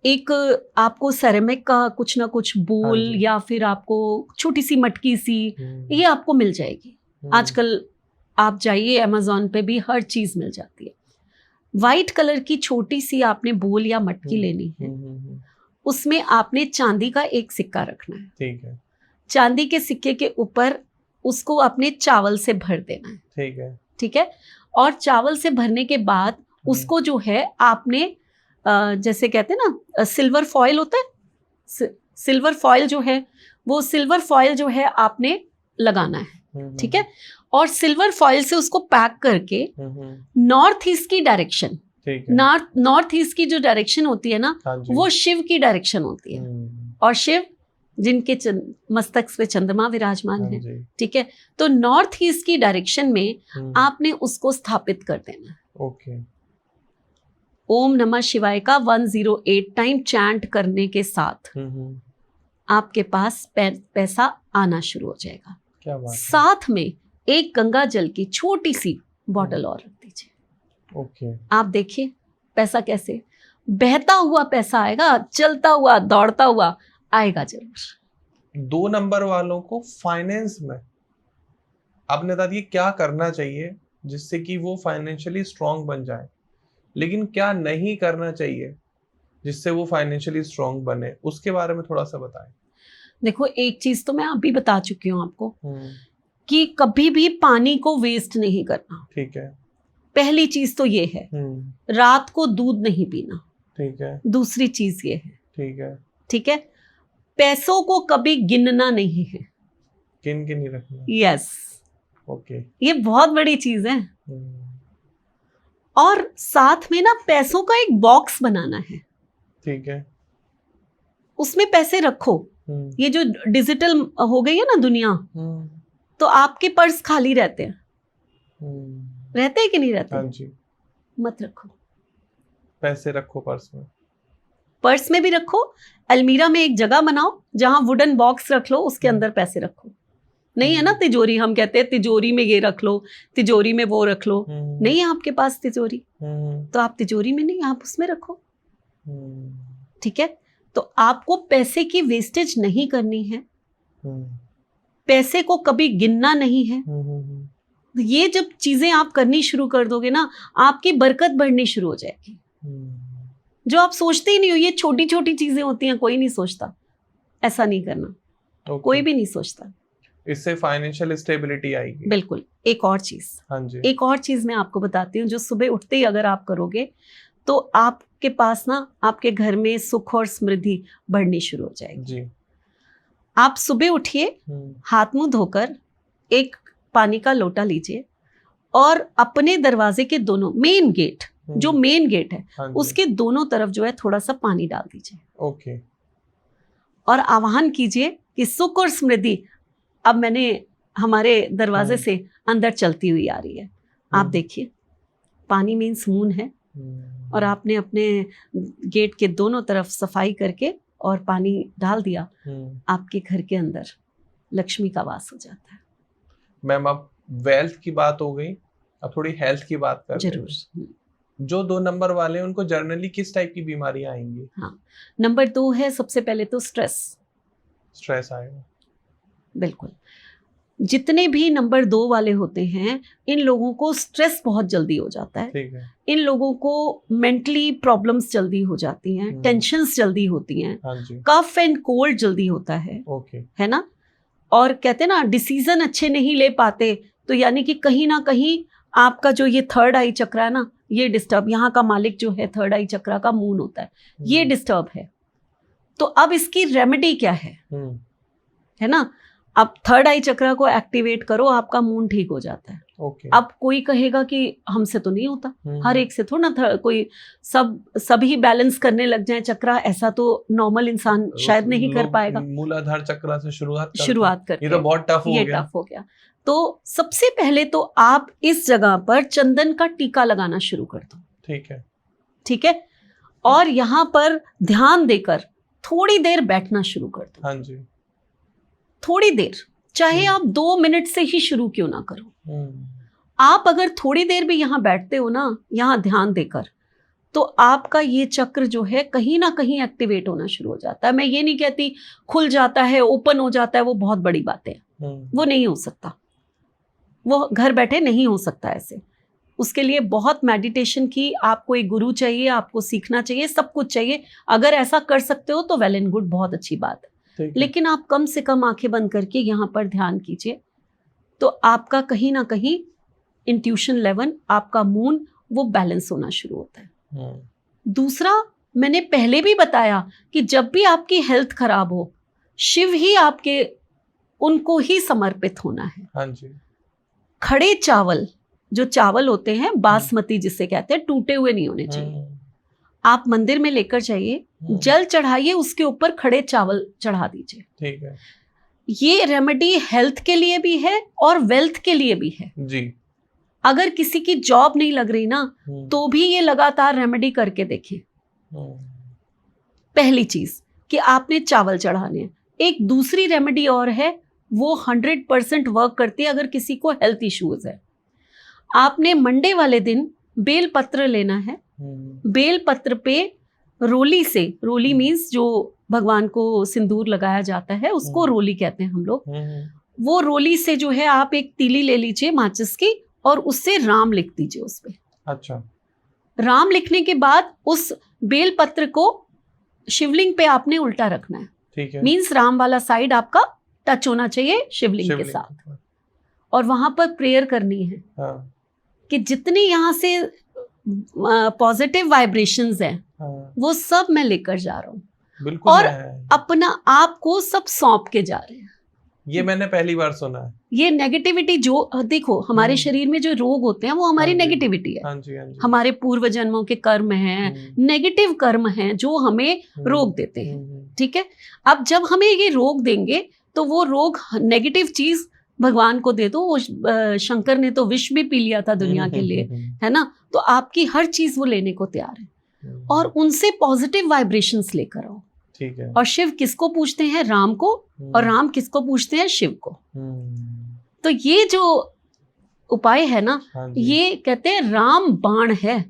एक आपको सेरेमिक का कुछ ना कुछ बोल, या फिर आपको छोटी सी मटकी सी, ये आपको मिल जाएगी। आजकल आप जाइए अमेज़न पे भी हर चीज मिल जाती है। वाइट कलर की छोटी सी आपने बोल या मटकी लेनी है, उसमें आपने चांदी का एक सिक्का रखना है। ठीक है। चांदी के सिक्के के ऊपर उसको अपने चावल से भर देना है। ठीक है। ठीक है। और चावल से भरने के बाद उसको जो है आपने जैसे कहते हैं ना सिल्वर फॉयल होता है, सिल्वर फॉयल जो है, वो सिल्वर फॉयल जो है आपने लगाना है। ठीक है। और सिल्वर फॉयल से उसको पैक करके नॉर्थ ईस्ट की डायरेक्शन, नॉर्थ ईस्ट की जो डायरेक्शन होती है ना, वो शिव की डायरेक्शन होती है। और शिव जिनके मस्तक पे चंद्रमा विराजमान है, ठीक है, तो नॉर्थ ईस्ट की डायरेक्शन में आपने उसको स्थापित कर देना है। ओके। ओम नमः शिवाय का 108 टाइम चैंट करने के साथ आपके पास पैसा आना शुरू हो जाएगा। क्या बात है। साथ में एक गंगा जल की छोटी सी बॉटल और रख दीजिए। ओके। आप देखिए पैसा कैसे बहता हुआ पैसा आएगा, चलता हुआ दौड़ता हुआ आएगा जरूर। 2 नंबर वालों को फाइनेंस में आपने बता दिया क्या करना चाहिए जिससे कि वो फाइनेंशियली स्ट्रांग बन जाए, लेकिन क्या नहीं करना चाहिए जिससे वो फाइनेंशियली स्ट्रांग बने, उसके बारे में थोड़ा सा बताएं। देखो, एक चीज तो मैं अभी बता चुकी हूँ आपको कि कभी भी पानी को वेस्ट नहीं करना। ठीक है। पहली चीज तो ये है। रात को दूध नहीं पीना। ठीक है। दूसरी चीज ये है। ठीक है। ठीक है। पैसों को कभी गिनना नहीं है। गिन के नहीं रखना। यस। ओके। ये बहुत बड़ी चीज है। और साथ में ना पैसों का एक बॉक्स बनाना है। ठीक है। उसमें पैसे रखो। ये जो डिजिटल हो गई है ना दुनिया, तो आपके पर्स खाली रहते हैं। रहते हैं कि नहीं रहते? हाँ जी। मत रखो। पैसे रखो पर्स में। पर्स में भी रखो। अलमीरा में एक जगह बनाओ जहां वुडन बॉक्स रख लो, उसके अंदर पैसे रखो। नहीं है ना तिजोरी, हम कहते हैं तिजोरी में ये रख लो, तिजोरी में वो रख लो। नहीं है आपके पास तिजोरी, तो आप तिजोरी में नहीं, आप उसमें रखो। ठीक है। तो आपको पैसे की वेस्टेज नहीं करनी है। पैसे को कभी गिनना नहीं है। ये जब चीजें आप करनी शुरू कर दोगे ना, आपकी बरकत बढ़नी शुरू हो जाएगी। जो आप सोचते ही नहीं हो, ये छोटी छोटी चीजें होती हैं, कोई नहीं सोचता। ऐसा नहीं करना। कोई भी नहीं सोचता। इससे फाइनेंशियल स्टेबिलिटी आएगी। बिल्कुल। एक और चीज, हाँ जी, एक और चीज मैं आपको बताती हूँ, जो सुबह उठते ही अगर आप करोगे तो आपके पास ना, आपके घर में सुख और समृद्धि बढ़नी शुरू हो जाएगी जी। आप सुबह उठिए, हाथ मुंह धोकर एक पानी का लोटा लीजिए और अपने दरवाजे के दोनों मेन गेट, जो मेन गेट है, हाँ उसके दोनों तरफ जो है थोड़ा सा पानी डाल दीजिए। ओके। और आवाहन कीजिए कि सुख और समृद्धि अब मैंने हमारे दरवाजे से अंदर चलती हुई आ रही है। आप देखिए, पानी मीन्स मून है, और आपने अपने गेट के दोनों तरफ सफाई करके और पानी डाल दिया, आपके घर के अंदर लक्ष्मी का वास हो जाता है। मैम अब वेल्थ की बात हो गई, अब थोड़ी हेल्थ की बात करते हैं। जरूर। जो 2 नंबर वाले हैं उनको जर्नली किस टाइप की बीमारियां आएंगी? हाँ, नंबर 2 है, सबसे पहले तो स्ट्रेस आएगा। बिल्कुल, जितने भी नंबर 2 वाले होते हैं इन लोगों को स्ट्रेस बहुत जल्दी हो जाता है। ठीक है। इन लोगों को मेंटली प्रॉब्लम्स जल्दी हो जाती हैं, टेंशन्स जल्दी होती हैं, कफ एंड कोल्ड जल्दी होता है। ओके। है ना? और कहते हैं ना, डिसीजन अच्छे नहीं ले पाते, तो यानी कि कहीं ना कहीं आपका जो ये थर्ड आई चक्र है ना, ये डिस्टर्ब, यहाँ का मालिक जो है थर्ड आई चक्र का मून होता है, ये डिस्टर्ब है। तो अब इसकी रेमेडी क्या है ना? अब थर्ड आई चक्र को एक्टिवेट करो, आपका मून ठीक हो जाता है। ओके। अब कोई कहेगा कि हमसे तो नहीं होता, हर एक से थोड़ा ना कोई सभी बैलेंस करने लग जाए चक्र, ऐसा तो नॉर्मल इंसान शायद नहीं कर पाएगा। मूलाधार चक्र से शुरुआत करके ये तो बहुत टफ हो गया। तो सबसे पहले तो आप इस जगह पर चंदन का टीका लगाना शुरू कर दो। ठीक है। और यहाँ पर ध्यान देकर थोड़ी देर बैठना शुरू कर दो। हाँ जी। थोड़ी देर, चाहे आप 2 मिनट से ही शुरू क्यों ना करो। आप अगर थोड़ी देर भी यहाँ बैठते हो ना, यहाँ ध्यान देकर, तो आपका ये चक्र जो है कहीं ना कहीं एक्टिवेट होना शुरू हो जाता है। मैं ये नहीं कहती खुल जाता है, ओपन हो जाता है, वो बहुत बड़ी बात है, वो नहीं हो सकता, वो घर बैठे नहीं हो सकता ऐसे। उसके लिए बहुत मेडिटेशन की, आपको एक गुरु चाहिए, आपको सीखना चाहिए, सब कुछ चाहिए। अगर ऐसा कर सकते हो तो वेल एंड गुड, बहुत अच्छी बात है। लेकिन आप कम से कम आंखें बंद करके यहाँ पर ध्यान कीजिए, तो आपका कहीं ना कहीं इंट्यूशन लेवल, आपका मून, वो बैलेंस होना शुरू होता है। दूसरा, मैंने पहले भी बताया कि जब भी आपकी हेल्थ खराब हो, शिव ही आपके, उनको ही समर्पित होना है। हाँ जी। खड़े चावल, जो चावल होते हैं बासमती जिसे कहते हैं, टूटे हुए नहीं होने चाहिए। आप मंदिर में लेकर जाइए, जल चढ़ाइए, उसके ऊपर खड़े चावल चढ़ा दीजिए। ठीक है। ये रेमेडी हेल्थ के लिए भी है और वेल्थ के लिए भी है जी। अगर किसी की जॉब नहीं लग रही ना, तो भी ये लगातार रेमेडी करके देखें। पहली चीज कि आपने चावल चढ़ाने हैं। एक दूसरी रेमेडी और है, वो 100% वर्क करती है अगर किसी को हेल्थ इश्यूज है। आपने मंडे वाले दिन बेल पत्र लेना है। बेल पत्र पे रोली से, रोली मीन्स जो भगवान को सिंदूर लगाया जाता है, उसको रोली कहते हैं हम लोग। वो रोली से जो है आप एक तीली ले लीजिए माचिस की, और उससे राम लिख दीजिए उस पे। अच्छा। राम लिखने के बाद उस बेल पत्र को शिवलिंग पे आपने उल्टा रखना है। ठीक है। मीन्स राम वाला साइड आपका टच होना चाहिए शिवलिंग के साथ, और वहां पर प्रेयर करनी है। हाँ। कि जितनी यहाँ से पॉजिटिव वाइब्रेशंस हैं, वो सब मैं लेकर जा रहा हूँ, और अपना आप को सब सौंप के जा रहे हैं। ये मैंने पहली बार सुना है। ये नेगेटिविटी जो, देखो हमारे शरीर में जो रोग होते हैं वो हमारी नेगेटिविटी है। हाँ जी, हाँ जी। हमारे पूर्व जन्मों के कर्म हैं, नेगेटिव कर्म हैं जो हमें रोग देते हैं। ठीक है। अब जब हमें ये रोग देंगे तो वो रोग, नेगेटिव चीज भगवान को दे दो। वो शंकर ने तो विष भी पी लिया था दुनिया के लिए, है ना? तो आपकी हर चीज वो लेने को तैयार है, और उनसे पॉजिटिव वाइब्रेशंस लेकर आओ। ठीक है। और शिव किसको पूछते हैं? राम को। और राम किसको पूछते हैं? शिव को। तो ये जो उपाय है ना, ये कहते हैं राम बाण है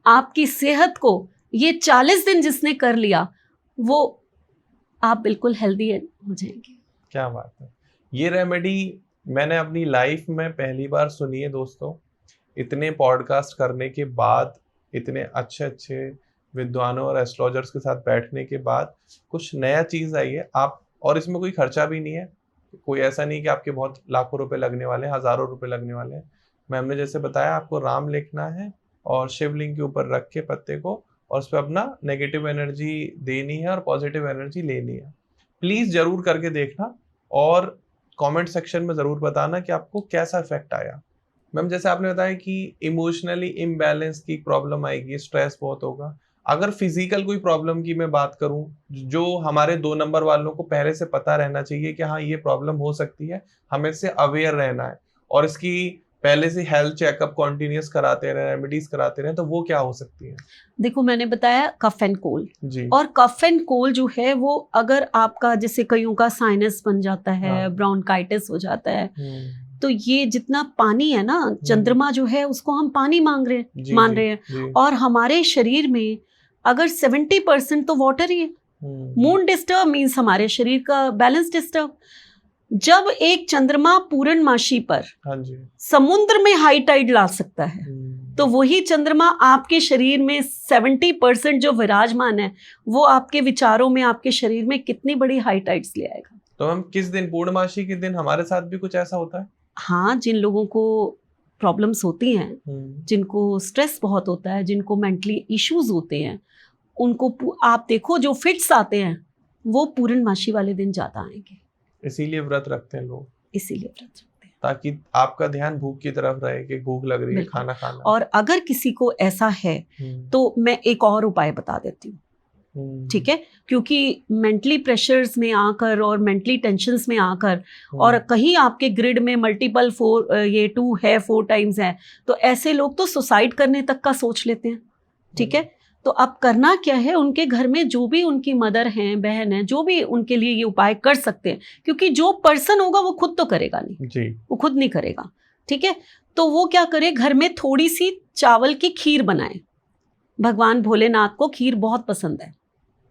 आपकी सेहत को। ये 40 दिन जिसने कर लिया, वो आप बिल्कुल हेल्दी हो जाएंगे। क्या बात है। ये रेमेडी मैंने अपनी लाइफ में पहली बार सुनी है दोस्तों। इतने पॉडकास्ट करने के बाद, इतने अच्छे अच्छे विद्वानों और एस्ट्रोलॉजर्स के साथ बैठने के बाद कुछ नया चीज़ आई है आप, और इसमें कोई खर्चा भी नहीं है। कोई ऐसा नहीं कि आपके बहुत लाखों रुपए लगने वाले हैं, हज़ारों रुपए लगने वाले हैं। मैम ने जैसे बताया, आपको राम लिखना है और शिवलिंग के ऊपर रख के पत्ते को, और उस पर अपना नेगेटिव एनर्जी देनी है और पॉजिटिव एनर्जी लेनी है। प्लीज़ ज़रूर करके देखना, और कमेंट सेक्शन में ज़रूर बताना कि आपको कैसा इफेक्ट आया। मैम जैसे आपने बताया कि इमोशनली इम्बैलेंस की प्रॉब्लम आएगी, स्ट्रेस बहुत होगा। अगर फिजिकल कोई प्रॉब्लम की मैं बात करूं, जो हमारे 2 नंबर वालों को पहले से पता रहना चाहिए कि हाँ ये प्रॉब्लम हो सकती है, हमें इससे अवेयर रहना है, और इसकी पहले से हेल्थ चेकअप कॉन्टिन्यूस कराते रहे, रेमेडीज कराते रहे, तो वो क्या हो सकती है? देखो मैंने बताया कफ एंड कोल्ड, और कफ एंड कोल्ड जो है वो अगर आपका जैसे कईयों का साइनस बन जाता है, ब्रोंकाइटिस हो जाता है, तो ये जितना पानी है ना, चंद्रमा जो है उसको हम पानी मान रहे हैं, और हमारे शरीर में अगर 70% तो वाटर ही है। मून डिस्टर्ब मीन्स हमारे शरीर का बैलेंस डिस्टर्ब। जब एक चंद्रमा पूर्णमासी पर समुद्र में हाई टाइड ला सकता है, तो वही चंद्रमा आपके शरीर में 70% जो विराजमान है वो आपके विचारों में, आपके शरीर में कितनी बड़ी हाई टाइड्स ले आएगा। तो हम किस दिन, पूर्णमासी के दिन हमारे साथ भी कुछ ऐसा होता है? हाँ, जिन लोगों को प्रॉब्लम्स होती हैं, जिनको स्ट्रेस बहुत होता है, जिनको मेंटली इश्यूज होते हैं, उनको आप देखो जो फिट्स आते हैं वो पूर्णमासी वाले दिन ज्यादा आएंगे। इसीलिए व्रत रखते हैं लोग, इसीलिए व्रत रखते हैं ताकि आपका ध्यान भूख की तरफ रहे कि भूख लग रही है, खाना खाना। और अगर किसी को ऐसा है तो मैं एक और उपाय बता देती हूँ, ठीक है, क्योंकि मेंटली प्रेशर्स में आकर और मेंटली टेंशन्स में आकर और कहीं आपके ग्रिड में मल्टीपल 2 है 4 टाइम्स है, तो ऐसे लोग तो सुसाइड करने तक का सोच लेते हैं, ठीक है। तो अब करना क्या है, उनके घर में जो भी उनकी मदर हैं, बहन है, जो भी उनके लिए ये उपाय कर सकते हैं, क्योंकि जो पर्सन होगा वो खुद तो करेगा नहीं जी, वो खुद नहीं करेगा, ठीक है। तो वो क्या करे, घर में थोड़ी सी चावल की खीर बनाए। भगवान भोलेनाथ को खीर बहुत पसंद है,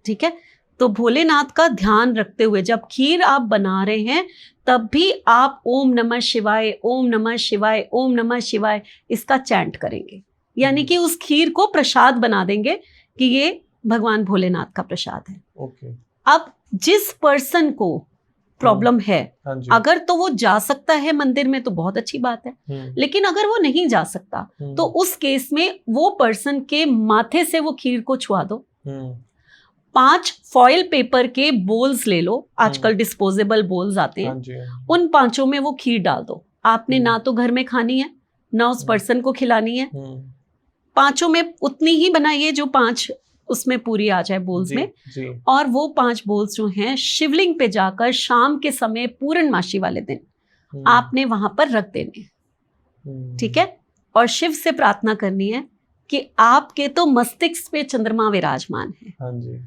ठीक है। तो भोलेनाथ का ध्यान रखते हुए जब खीर आप बना रहे हैं तब भी आप ओम नमः शिवाय, ओम नमः शिवाय, ओम नमः शिवाय इसका चैंट करेंगे, यानी कि उस खीर को प्रसाद बना देंगे कि ये भगवान भोलेनाथ का प्रसाद है। ओके। अब जिस पर्सन को प्रॉब्लम है, अगर तो वो जा सकता है मंदिर में तो बहुत अच्छी बात है, लेकिन अगर वो नहीं जा सकता तो उस केस में वो पर्सन के माथे से वो खीर को छुआ दो। 5 फॉइल पेपर के बोल्स ले लो, आजकल डिस्पोजेबल बोल्स आते हैं, उन 5 में वो खीर डाल दो। आपने ना तो घर में खानी है ना उस पर्सन को खिलानी है, 5 में उतनी ही बनाइए जो 5 उसमें पूरी आ जाए बोल्स में जी। और वो 5 बोल्स जो हैं शिवलिंग पे जाकर शाम के समय पूर्णमासी वाले दिन आपने वहां पर रख देने, ठीक है। और शिव से प्रार्थना करनी है कि आपके तो मस्तिष्क पे चंद्रमा विराजमान है, हाँ जी।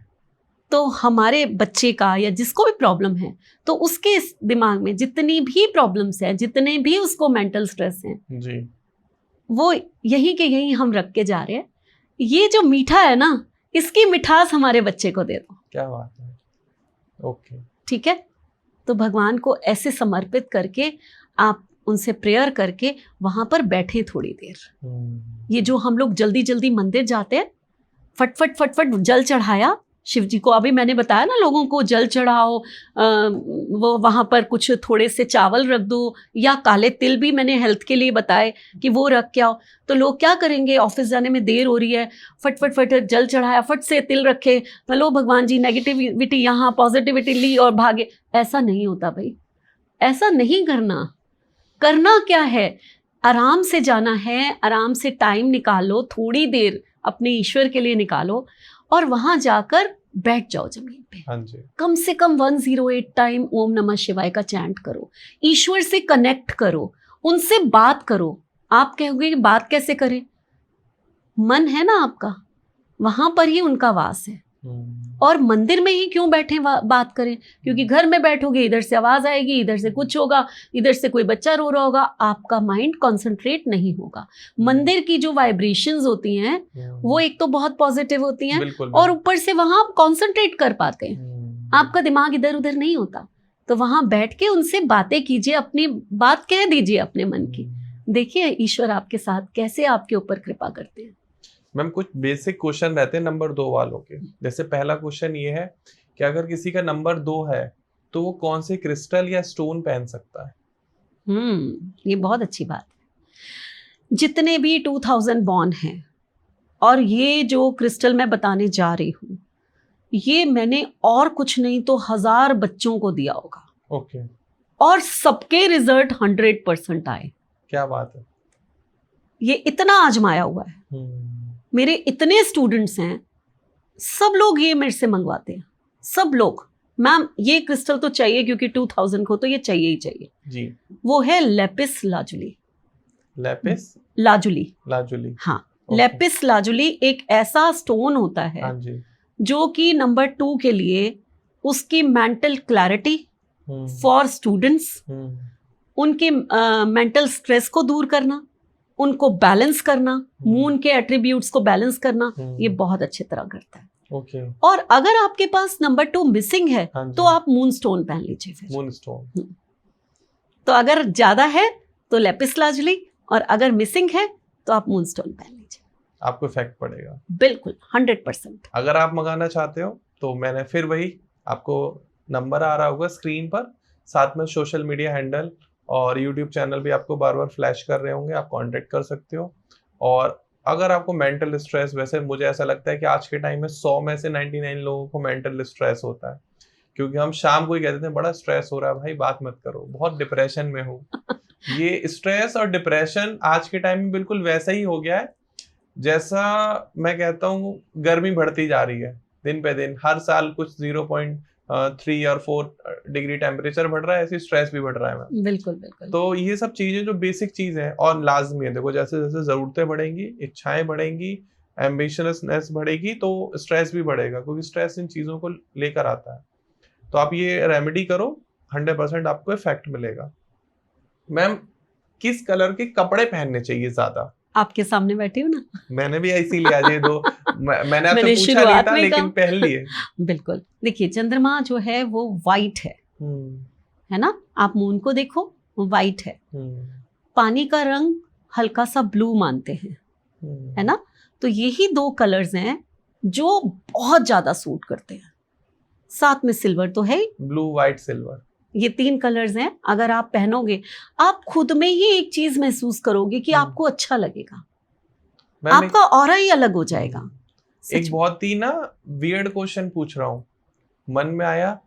तो हमारे बच्चे का या जिसको भी प्रॉब्लम है तो उसके दिमाग में जितनी भी प्रॉब्लम्स हैं, जितने भी उसको मेंटल स्ट्रेस हैं जी, वो यही के यही हम रख के जा रहे हैं। ये जो मीठा है ना, इसकी मिठास हमारे बच्चे को दे दो। क्या बात है, ओके, ठीक है। तो भगवान को ऐसे समर्पित करके आप उनसे प्रेयर करके वहां पर बैठे थोड़ी देर। ये जो हम लोग जल्दी जल्दी मंदिर जाते हैं, फटफट फटफट जल चढ़ाया शिव जी को, अभी मैंने बताया ना लोगों को जल चढ़ाओ, वो वहाँ पर कुछ थोड़े से चावल रख दो या काले तिल भी मैंने हेल्थ के लिए बताए कि वो रख के आओ। तो लोग क्या करेंगे, ऑफिस जाने में देर हो रही है, फट फट फट जल चढ़ाया, फट से तिल रखे, लो भगवान जी नेगेटिविटी यहाँ, पॉजिटिविटी ली और भागे। ऐसा नहीं होता भाई, ऐसा नहीं करना। करना क्या है, आराम से जाना है, आराम से टाइम निकालो, थोड़ी देर अपने ईश्वर के लिए निकालो और वहां जाकर बैठ जाओ जमीन पे। हाँ जी। कम से कम 108 टाइम ओम नमः शिवाय का चैंट करो, ईश्वर से कनेक्ट करो, उनसे बात करो। आप कहोगे कि बात कैसे करें, मन है ना आपका, वहां पर ही उनका वास है। और मंदिर में ही क्यों बैठे बात करें, क्योंकि घर में बैठोगे इधर से आवाज आएगी, इधर से कुछ होगा, इधर से कोई बच्चा रो रहा होगा, आपका माइंड कंसंट्रेट नहीं होगा। मंदिर की जो वाइब्रेशंस होती हैं वो एक तो बहुत पॉजिटिव होती हैं और ऊपर से वहां आप कंसंट्रेट कर पाते हैं, आपका दिमाग इधर उधर नहीं होता। तो वहां बैठ के उनसे बातें कीजिए, अपनी बात कह दीजिए अपने मन की। देखिए ईश्वर आपके साथ कैसे आपके ऊपर कृपा करते हैं। मैम कुछ बेसिक क्वेश्चन रहते हैं नंबर 2 वालों के। जैसे पहला क्वेश्चन ये है कि अगर किसी का नंबर 2 है तो वो कौन से क्रिस्टल या स्टोन पहन सकता है? ये बहुत अच्छी बात है। जितने भी 2000 बॉर्न हैं, और ये जो क्रिस्टल मैं बताने जा रही हूँ ये मैंने और कुछ नहीं तो 1000 बच्चों को दिया होगा। ओके। और सबके रिजल्ट 100% आए। क्या बात है। ये इतना आजमाया हुआ है। मेरे इतने स्टूडेंट्स हैं, सब लोग ये मेरे से मंगवाते हैं, सब लोग, मैम ये क्रिस्टल तो चाहिए क्योंकि 2000 को तो ये चाहिए ही चाहिए जी। वो है lapis lazuli. Lapis lazuli. Lazuli, हाँ, लेपिस लाजुली एक ऐसा स्टोन होता है, हाँ जी, जो कि नंबर 2 के लिए उसकी मेंटल क्लैरिटी फॉर स्टूडेंट्स, उनके मेंटल स्ट्रेस को दूर करना, उनको बैलेंस करना, मून के एट्रीब्यूट्स को बैलेंस करना, ये बहुत अच्छी तरह करता है। ओके। और अगर आपके पास नंबर 2 मिसिंग है तो आप मून स्टोन पहन लीजिए फिर। Moon stone. तो अगर ज्यादा है तो लेपिस लाजुली, और अगर मिसिंग है तो आप मून स्टोन पहन लीजिए, आपको इफेक्ट पड़ेगा बिल्कुल 100%। अगर आप मंगाना चाहते हो तो मैंने फिर वही, आपको नंबर आ रहा होगा स्क्रीन पर, साथ में सोशल मीडिया हैंडल और यूट्यूब चैनल भी आपको बार बार फ्लैश कर रहे होंगे, आप कांटेक्ट कर सकते हो। और अगर आपको मेंटल स्ट्रेस, वैसे मुझे ऐसा लगता है कि आज के टाइम में 100 में से 99 लोगों को मेंटल स्ट्रेस होता है, क्योंकि हम शाम को ही कहते थे बड़ा स्ट्रेस हो रहा है भाई, बात मत करो, बहुत डिप्रेशन में हूँ। ये स्ट्रेस और डिप्रेशन आज के टाइम में बिल्कुल वैसा ही हो गया है जैसा मैं कहता हूँ गर्मी बढ़ती जा रही है दिन पे दिन, हर साल कुछ 0.3 और 4 डिग्री टेम्परेचर बढ़ रहा है, ऐसी स्ट्रेस भी बढ़ रहा है मैम। बिल्कुल बिल्कुल। तो ये सब चीजें जो बेसिक चीज है और लाजमी है, देखो जैसे जैसे जरूरतें बढ़ेंगी, इच्छाएं बढ़ेंगी, एम्बिशनसनेस बढ़ेगी, तो स्ट्रेस भी बढ़ेगा, क्योंकि स्ट्रेस इन चीजों को लेकर आता है। तो आप ये रेमेडी करो, 100% आपको इफेक्ट मिलेगा। मैम, किस कलर के कपड़े पहनने चाहिए ज्यादा? आपके सामने बैठी हूँ ना, मैंने भी इसीलिए आज ये दो मैंने आपसे पूछा नहीं था, लेकिन पहन लिए। बिल्कुल। देखिए, चंद्रमा जो है वो वाइट है ना, आप मून को देखो, वो वाइट है। पानी का रंग हल्का सा ब्लू मानते हैं, है ना। तो यही 2 कलर्स हैं जो बहुत ज्यादा सूट करते हैं, साथ में सिल्वर तो है, ब्लू व्हाइट सिल्वर, ये 3 कलर्स हैं। अगर आप पहनोगे, आप खुद में ही एक चीज महसूस करोगे कि आपको अच्छा लगेगा, आपका ऑरा ही अलग हो जाएगा। एक बहुत ही ना वियर्ड क्वेश्चन पूछ रहा हूँ, मन में आया,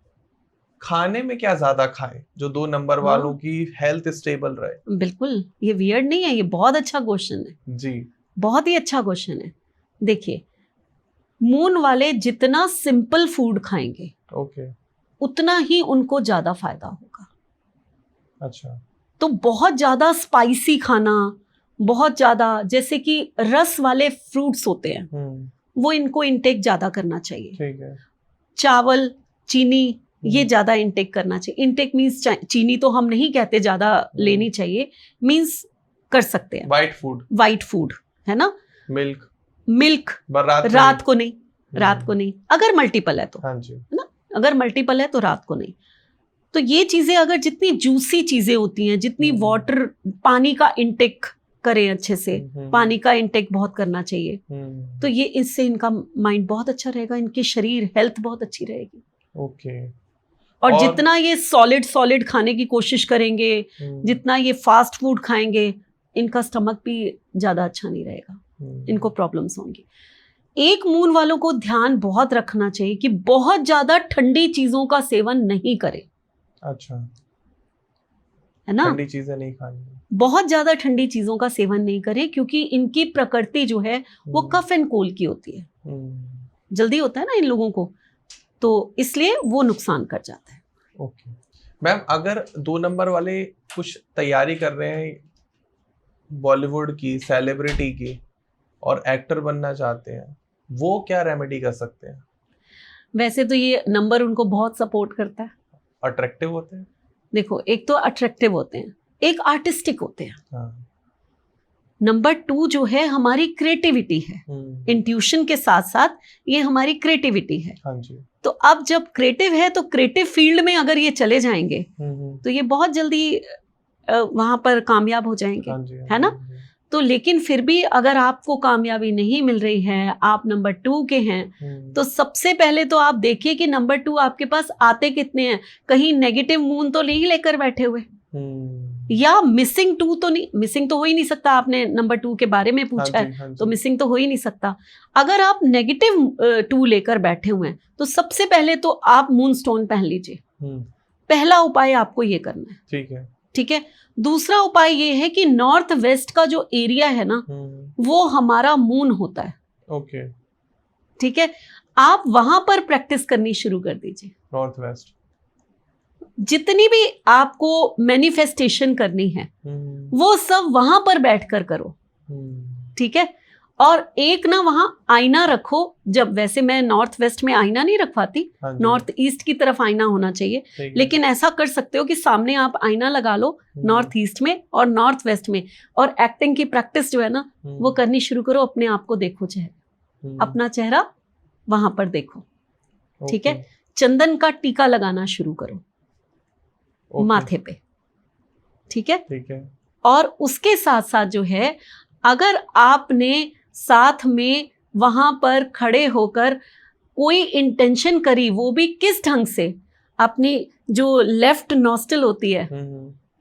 खाने में क्या ज्यादा खाए जो 2 नंबर वालों की हेल्थ स्टेबल रहे? बिल्कुल, ये वियर्ड नहीं है, ये बहुत अच्छा क्वेश्चन है जी, बहुत ही अच्छा क्वेश्चन है। देखिए, मून वाले जितना सिंपल फूड खाएंगे, ओके, उतना ही उनको ज्यादा फायदा होगा। अच्छा। तो बहुत ज्यादा स्पाइसी खाना, बहुत ज्यादा, जैसे कि रस वाले फ्रूट्स होते हैं, वो इनको इंटेक ज्यादा करना चाहिए। ठीक है। चावल, चीनी, ये ज्यादा इंटेक करना चाहिए। इंटेक मींस चीनी तो हम नहीं कहते ज्यादा लेनी चाहिए, मींस कर सकते हैं। वाइट फूड है ना, मिल्क रात को नहीं, रात को नहीं, अगर मल्टीपल है तो, हाँ जी, है ना, अगर मल्टीपल है तो रात को नहीं। तो ये चीजें, अगर जितनी जूसी चीजें होती हैं, जितनी वाटर, पानी का इंटेक करें अच्छे से, पानी का इंटेक बहुत करना चाहिए। तो ये, इससे इनका माइंड बहुत अच्छा रहेगा, इनकी शरीर हेल्थ बहुत अच्छी रहेगी। ओके। और जितना ये सॉलिड खाने की कोशिश करेंगे, जितना ये फास्ट फूड खाएंगे, इनका स्टमक भी ज्यादा अच्छा नहीं रहेगा, इनको प्रॉब्लम्स होंगी। एक मून वालों को ध्यान बहुत रखना चाहिए कि बहुत ज्यादा ठंडी चीजों का सेवन नहीं करें। अच्छा, है ना, ठंडी चीजें नहीं खानी, बहुत ज्यादा ठंडी चीजों का सेवन नहीं करें, क्योंकि इनकी प्रकृति जो है वो कफ एंड कोल्ड की होती है, जल्दी होता है ना इन लोगों को, तो इसलिए वो नुकसान कर जाता है। ओके मैम, अगर 2 नंबर वाले कुछ तैयारी कर रहे हैं बॉलीवुड की, सेलिब्रिटी की, और एक्टर बनना चाहते हैं, वो क्या रेमेडी कर सकते हैं? वैसे तो ये नंबर उनको बहुत सपोर्ट करता है, अट्रैक्टिव होते हैं। देखो, एक तो अट्रैक्टिव होते हैं, एक आर्टिस्टिक होते हैं। हाँ। नंबर 2 जो है हमारी क्रिएटिविटी है, इंट्यूशन के साथ साथ ये हमारी क्रिएटिविटी है। हाँ जी। तो अब जब क्रिएटिव है, तो क्रिएटिव फील्ड में अगर ये चले जाएंगे तो ये बहुत जल्दी वहां पर कामयाब हो जाएंगे। हाँ जी, है ना। तो लेकिन फिर भी अगर आपको कामयाबी नहीं मिल रही है, आप नंबर 2 के हैं, तो सबसे पहले तो आप देखिए कि नंबर 2 आपके पास आते कितने हैं, कहीं नेगेटिव मून तो नहीं लेकर बैठे हुए, या मिसिंग 2 तो नहीं, मिसिंग तो हो ही नहीं सकता, आपने नंबर 2 के बारे में पूछा है, तो मिसिंग तो हो ही नहीं सकता। अगर आप नेगेटिव 2 लेकर बैठे हुए हैं, तो सबसे पहले तो आप मून स्टोन पहन लीजिए, पहला उपाय आपको ये करना है। ठीक है, ठीक है। दूसरा उपाय ये है कि नॉर्थ वेस्ट का जो एरिया है ना, वो हमारा मून होता है। ओके, ठीक है, आप वहां पर प्रैक्टिस करनी शुरू कर दीजिए। नॉर्थ वेस्ट, जितनी भी आपको मैनिफेस्टेशन करनी है वो सब वहां पर बैठकर करो, ठीक है। और एक ना वहां आईना रखो, जब वैसे मैं नॉर्थ वेस्ट में आईना नहीं रखवाती, नॉर्थ ईस्ट की तरफ आईना होना चाहिए, लेकिन ऐसा कर सकते हो कि सामने आप आईना लगा लो नॉर्थ ईस्ट में और नॉर्थ वेस्ट में, और एक्टिंग की प्रैक्टिस जो है ना वो करनी शुरू करो। अपने आप को देखो, चेहरा, अपना चेहरा वहां पर देखो, ठीक है। चंदन का टीका लगाना शुरू करो माथे पे, ठीक है। और उसके साथ साथ जो है, अगर आपने साथ में वहां पर खड़े होकर कोई इंटेंशन करी, वो भी किस ढंग से, अपनी जो लेफ्ट नॉस्टल होती है,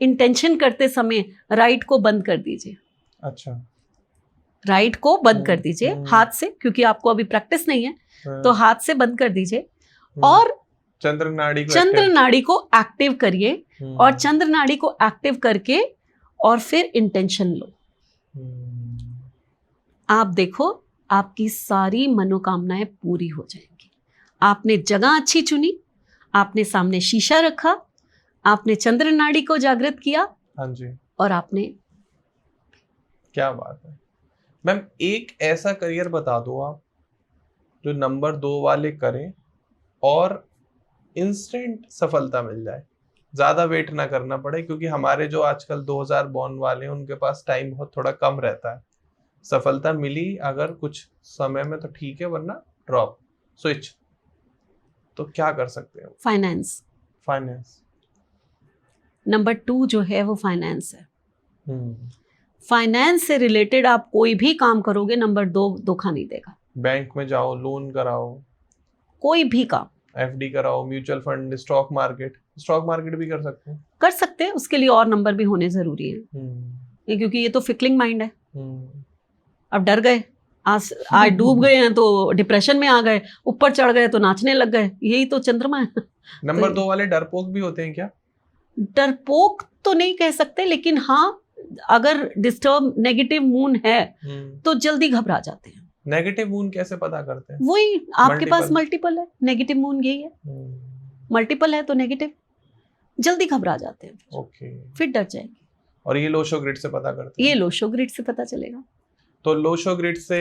इंटेंशन करते समय राइट को बंद कर दीजिए। अच्छा, राइट को बंद कर दीजिए हाथ से, क्योंकि आपको अभी प्रैक्टिस नहीं है, तो हाथ से बंद कर दीजिए और चंद्र नाड़ी को एक्टिव करिए। और चंद्र नाड़ी को एक्टिव करके और फिर इंटेंशन लो। आप देखो, आपकी सारी मनोकामनाएं पूरी हो जाएंगी। आपने जगह अच्छी चुनी, आपने सामने शीशा रखा, आपने चंद्र नाड़ी को जागृत किया, हाँ जी, और आपने, क्या बात है मैम। एक ऐसा करियर बता दो आप जो नंबर 2 वाले करें और इंस्टेंट सफलता मिल जाए, ज्यादा वेट ना करना पड़े, क्योंकि हमारे जो आजकल 2000 बॉर्न वाले हैं उनके पास टाइम बहुत थोड़ा कम रहता है। सफलता मिली अगर कुछ समय में तो ठीक है, वरना ड्रॉप, स्विच। तो क्या कर सकते हैं? फाइनेंस नंबर 2 जो है वो फाइनेंस है। फाइनेंस से रिलेटेड आप कोई भी काम करोगे, नंबर 2 धोखा नहीं देगा। बैंक में जाओ, लोन कराओ, कोई भी काम, एफडी कराओ, म्यूचुअल फंड, स्टॉक मार्केट भी कर सकते हैं। उसके लिए और नंबर भी होने जरूरी है, क्योंकि ये तो फिकलिंग माइंड है। अब डर गए, आज डूब गए हैं तो डिप्रेशन में आ गए, ऊपर चढ़ गए तो नाचने लग गए, यही तो चंद्रमा है। नंबर 2 वाले डरपोक भी होते हैं क्या? डरपोक तो नहीं कह सकते, लेकिन हाँ, अगर डिस्टर्ब नेगेटिव मून है तो जल्दी घबरा जाते हैं। नेगेटिव मून कैसे पता करते हैं? वही, आपके पास मल्टीपल है, नेगेटिव मून यही है, मल्टीपल है तो नेगेटिव, जल्दी घबरा जाते हैं। ओके, फिर डर जाएंगे। और ये लोशो ग्रिड से पता करते हैं? ये लोशो ग्रिड से पता चलेगा। तो लोशो ग्रिड से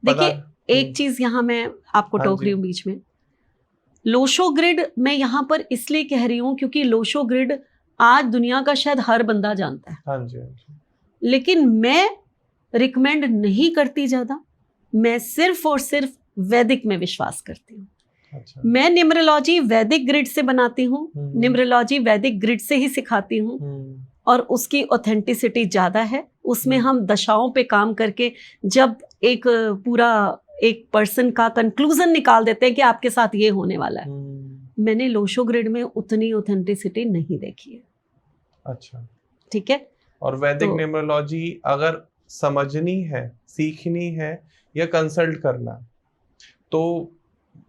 देखिए, एक चीज यहाँ मैं आपको टोक रही हूँ बीच में। लोशो ग्रिड मैं यहाँ पर इसलिए कह रही हूँ क्योंकि लोशो ग्रिड आज दुनिया का शायद हर बंदा जानता है। हाँ जी, हाँ जी। लेकिन मैं रिकमेंड नहीं करती ज्यादा, मैं सिर्फ और सिर्फ वैदिक में विश्वास करती हूँ। अच्छा। मैं न्यूमरोलॉजी वैदिक ग्रिड से बनाती हूँ, न्यूमरोलॉजी वैदिक ग्रिड से ही सिखाती हूँ, और उसकी ऑथेंटिसिटी ज्यादा है। उसमें हम दशाओं पे काम करके जब एक पूरा एक पर्सन का कंक्लूजन निकाल देते हैं कि आपके साथ ये होने वाला है। मैंने लोशो ग्रिड में उतनी ऑथेंटिसिटी नहीं देखी है। अच्छा, ठीक है। और वैदिक न्यूमरोलॉजी अगर समझनी है, सीखनी है या कंसल्ट करना, तो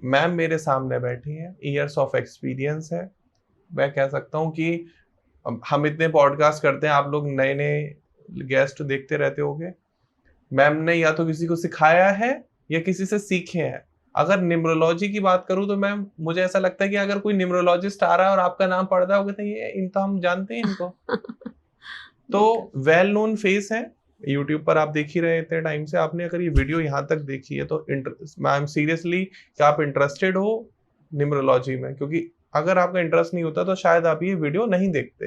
मैम मेरे सामने बैठी हैं, ईयर्स ऑफ एक्सपीरियंस है। मैं कह सकता हूँ कि हम इतने पॉडकास्ट करते हैं, आप लोग नए नए गेस्ट देखते रहते होंगे। मैम ने या तो किसी को सिखाया है या किसी से सीखे हैं। अगर न्यूमरोलॉजी की बात करूं तो मैम मुझे ऐसा लगता है कि अगर कोई न्यूमरोलॉजिस्ट आ रहा है और आपका नाम पढ़ रहा होगा तो ये इन तो हम जानते हैं इनको। तो वेल नोन फेस है, यूट्यूब पर आप देख ही रहे इतने टाइम से। आपने अगर ये वीडियो यहाँ तक देखी है तो मैम सीरियसली कि आप इंटरेस्टेड हो न्यूमरोलॉजी में, क्योंकि अगर आपका इंटरेस्ट नहीं होता तो शायद आप ये वीडियो नहीं देखते।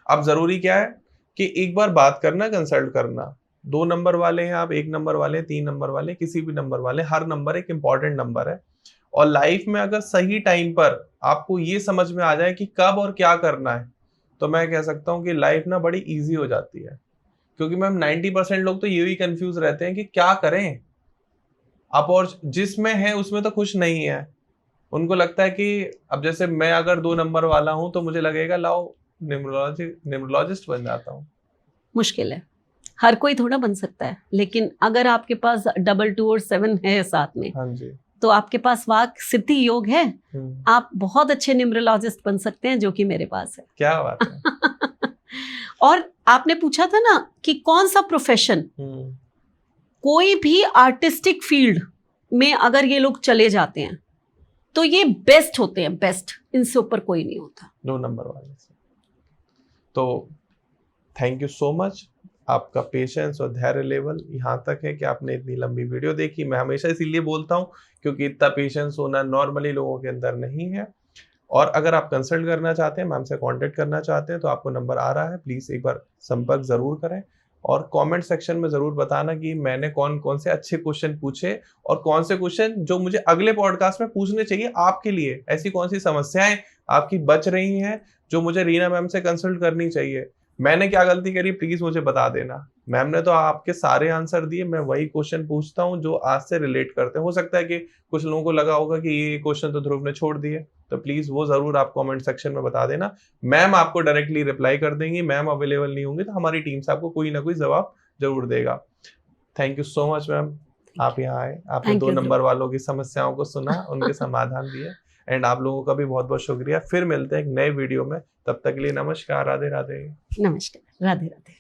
अब जरूरी क्या है कि एक बार बात करना, कंसल्ट करना। 2 नंबर वाले हैं आप, 1 नंबर वाले, 3 नंबर वाले, किसी भी नंबर वाले, हर नंबर एक इंपॉर्टेंट नंबर है। और लाइफ में अगर सही टाइम पर आपको ये समझ में आ जाए कि कब और क्या करना है, तो मैं कह सकता हूँ कि लाइफ ना बड़ी ईजी हो जाती है। क्योंकि मैम 90% लोग तो ये भी कंफ्यूज रहते हैं कि क्या करें आप, और जिसमें है उसमें तो खुश नहीं है। उनको लगता है कि अब जैसे मैं अगर 2 नंबर वाला हूं तो मुझे लगेगा लाओ न्यूमरोलॉजिस्ट बन जाता हूं। मुश्किल है, हर कोई थोड़ा बन सकता है, लेकिन अगर आपके पास 2 2 और 7 है साथ में, हाँ जी, तो आपके पास वाक सिद्धि योग है, आप बहुत अच्छे न्यूमरोलॉजिस्ट बन सकते हैं, जो कि मेरे पास है। क्या बात है। और आपने पूछा था ना कि कौन सा प्रोफेशन, कोई भी आर्टिस्टिक फील्ड में अगर ये लोग चले जाते हैं तो ये बेस्ट होते हैं, बेस्ट। इनसे ऊपर कोई नहीं होता 2 नंबर वाले से। तो थैंक यू सो मच, आपका पेशेंस और धैर्य लेवल यहाँ तक है कि आपने इतनी लंबी वीडियो देखी। मैं हमेशा इसीलिए बोलता हूँ क्योंकि इतना पेशेंस होना नॉर्मली लोगों के अंदर नहीं है। और अगर आप कंसल्ट करना चाहते हैं, मैम से कांटेक्ट करना चाहते हैं, तो आपको नंबर आ रहा है, प्लीज़ एक बार संपर्क ज़रूर करें। और कमेंट सेक्शन में ज़रूर बताना कि मैंने कौन कौन से अच्छे क्वेश्चन पूछे और कौन से क्वेश्चन जो मुझे अगले पॉडकास्ट में पूछने चाहिए आपके लिए। ऐसी कौन सी समस्याएं आपकी बच रही हैं जो मुझे रीना मैम से कंसल्ट करनी चाहिए। मैंने क्या गलती करी प्लीज़ मुझे बता देना। मैम ने तो आपके सारे आंसर दिए, मैं वही क्वेश्चन पूछता हूँ जो आज से रिलेट करते हैं। हो सकता है कि कुछ लोगों को लगा होगा कि ये क्वेश्चन तो ध्रुव ने छोड़ दिए, तो प्लीज़ वो ज़रूर आप कमेंट सेक्शन में बता देना। मैम आपको डायरेक्टली रिप्लाई कर देंगी। मैम अवेलेबल नहीं होंगी तो हमारी टीम से आपको कोई ना कोई जवाब जरूर देगा। Thank you so much ma'am, आप यहाँ आए, आपने 2 नंबर वालों की समस्याओं को सुना, उनके समाधान दिए। एंड आप लोगों का भी बहुत बहुत शुक्रिया। फिर मिलते हैं एक नए वीडियो में, तब तक के लिए नमस्कार, राधे राधे। नमस्कार, राधे राधे।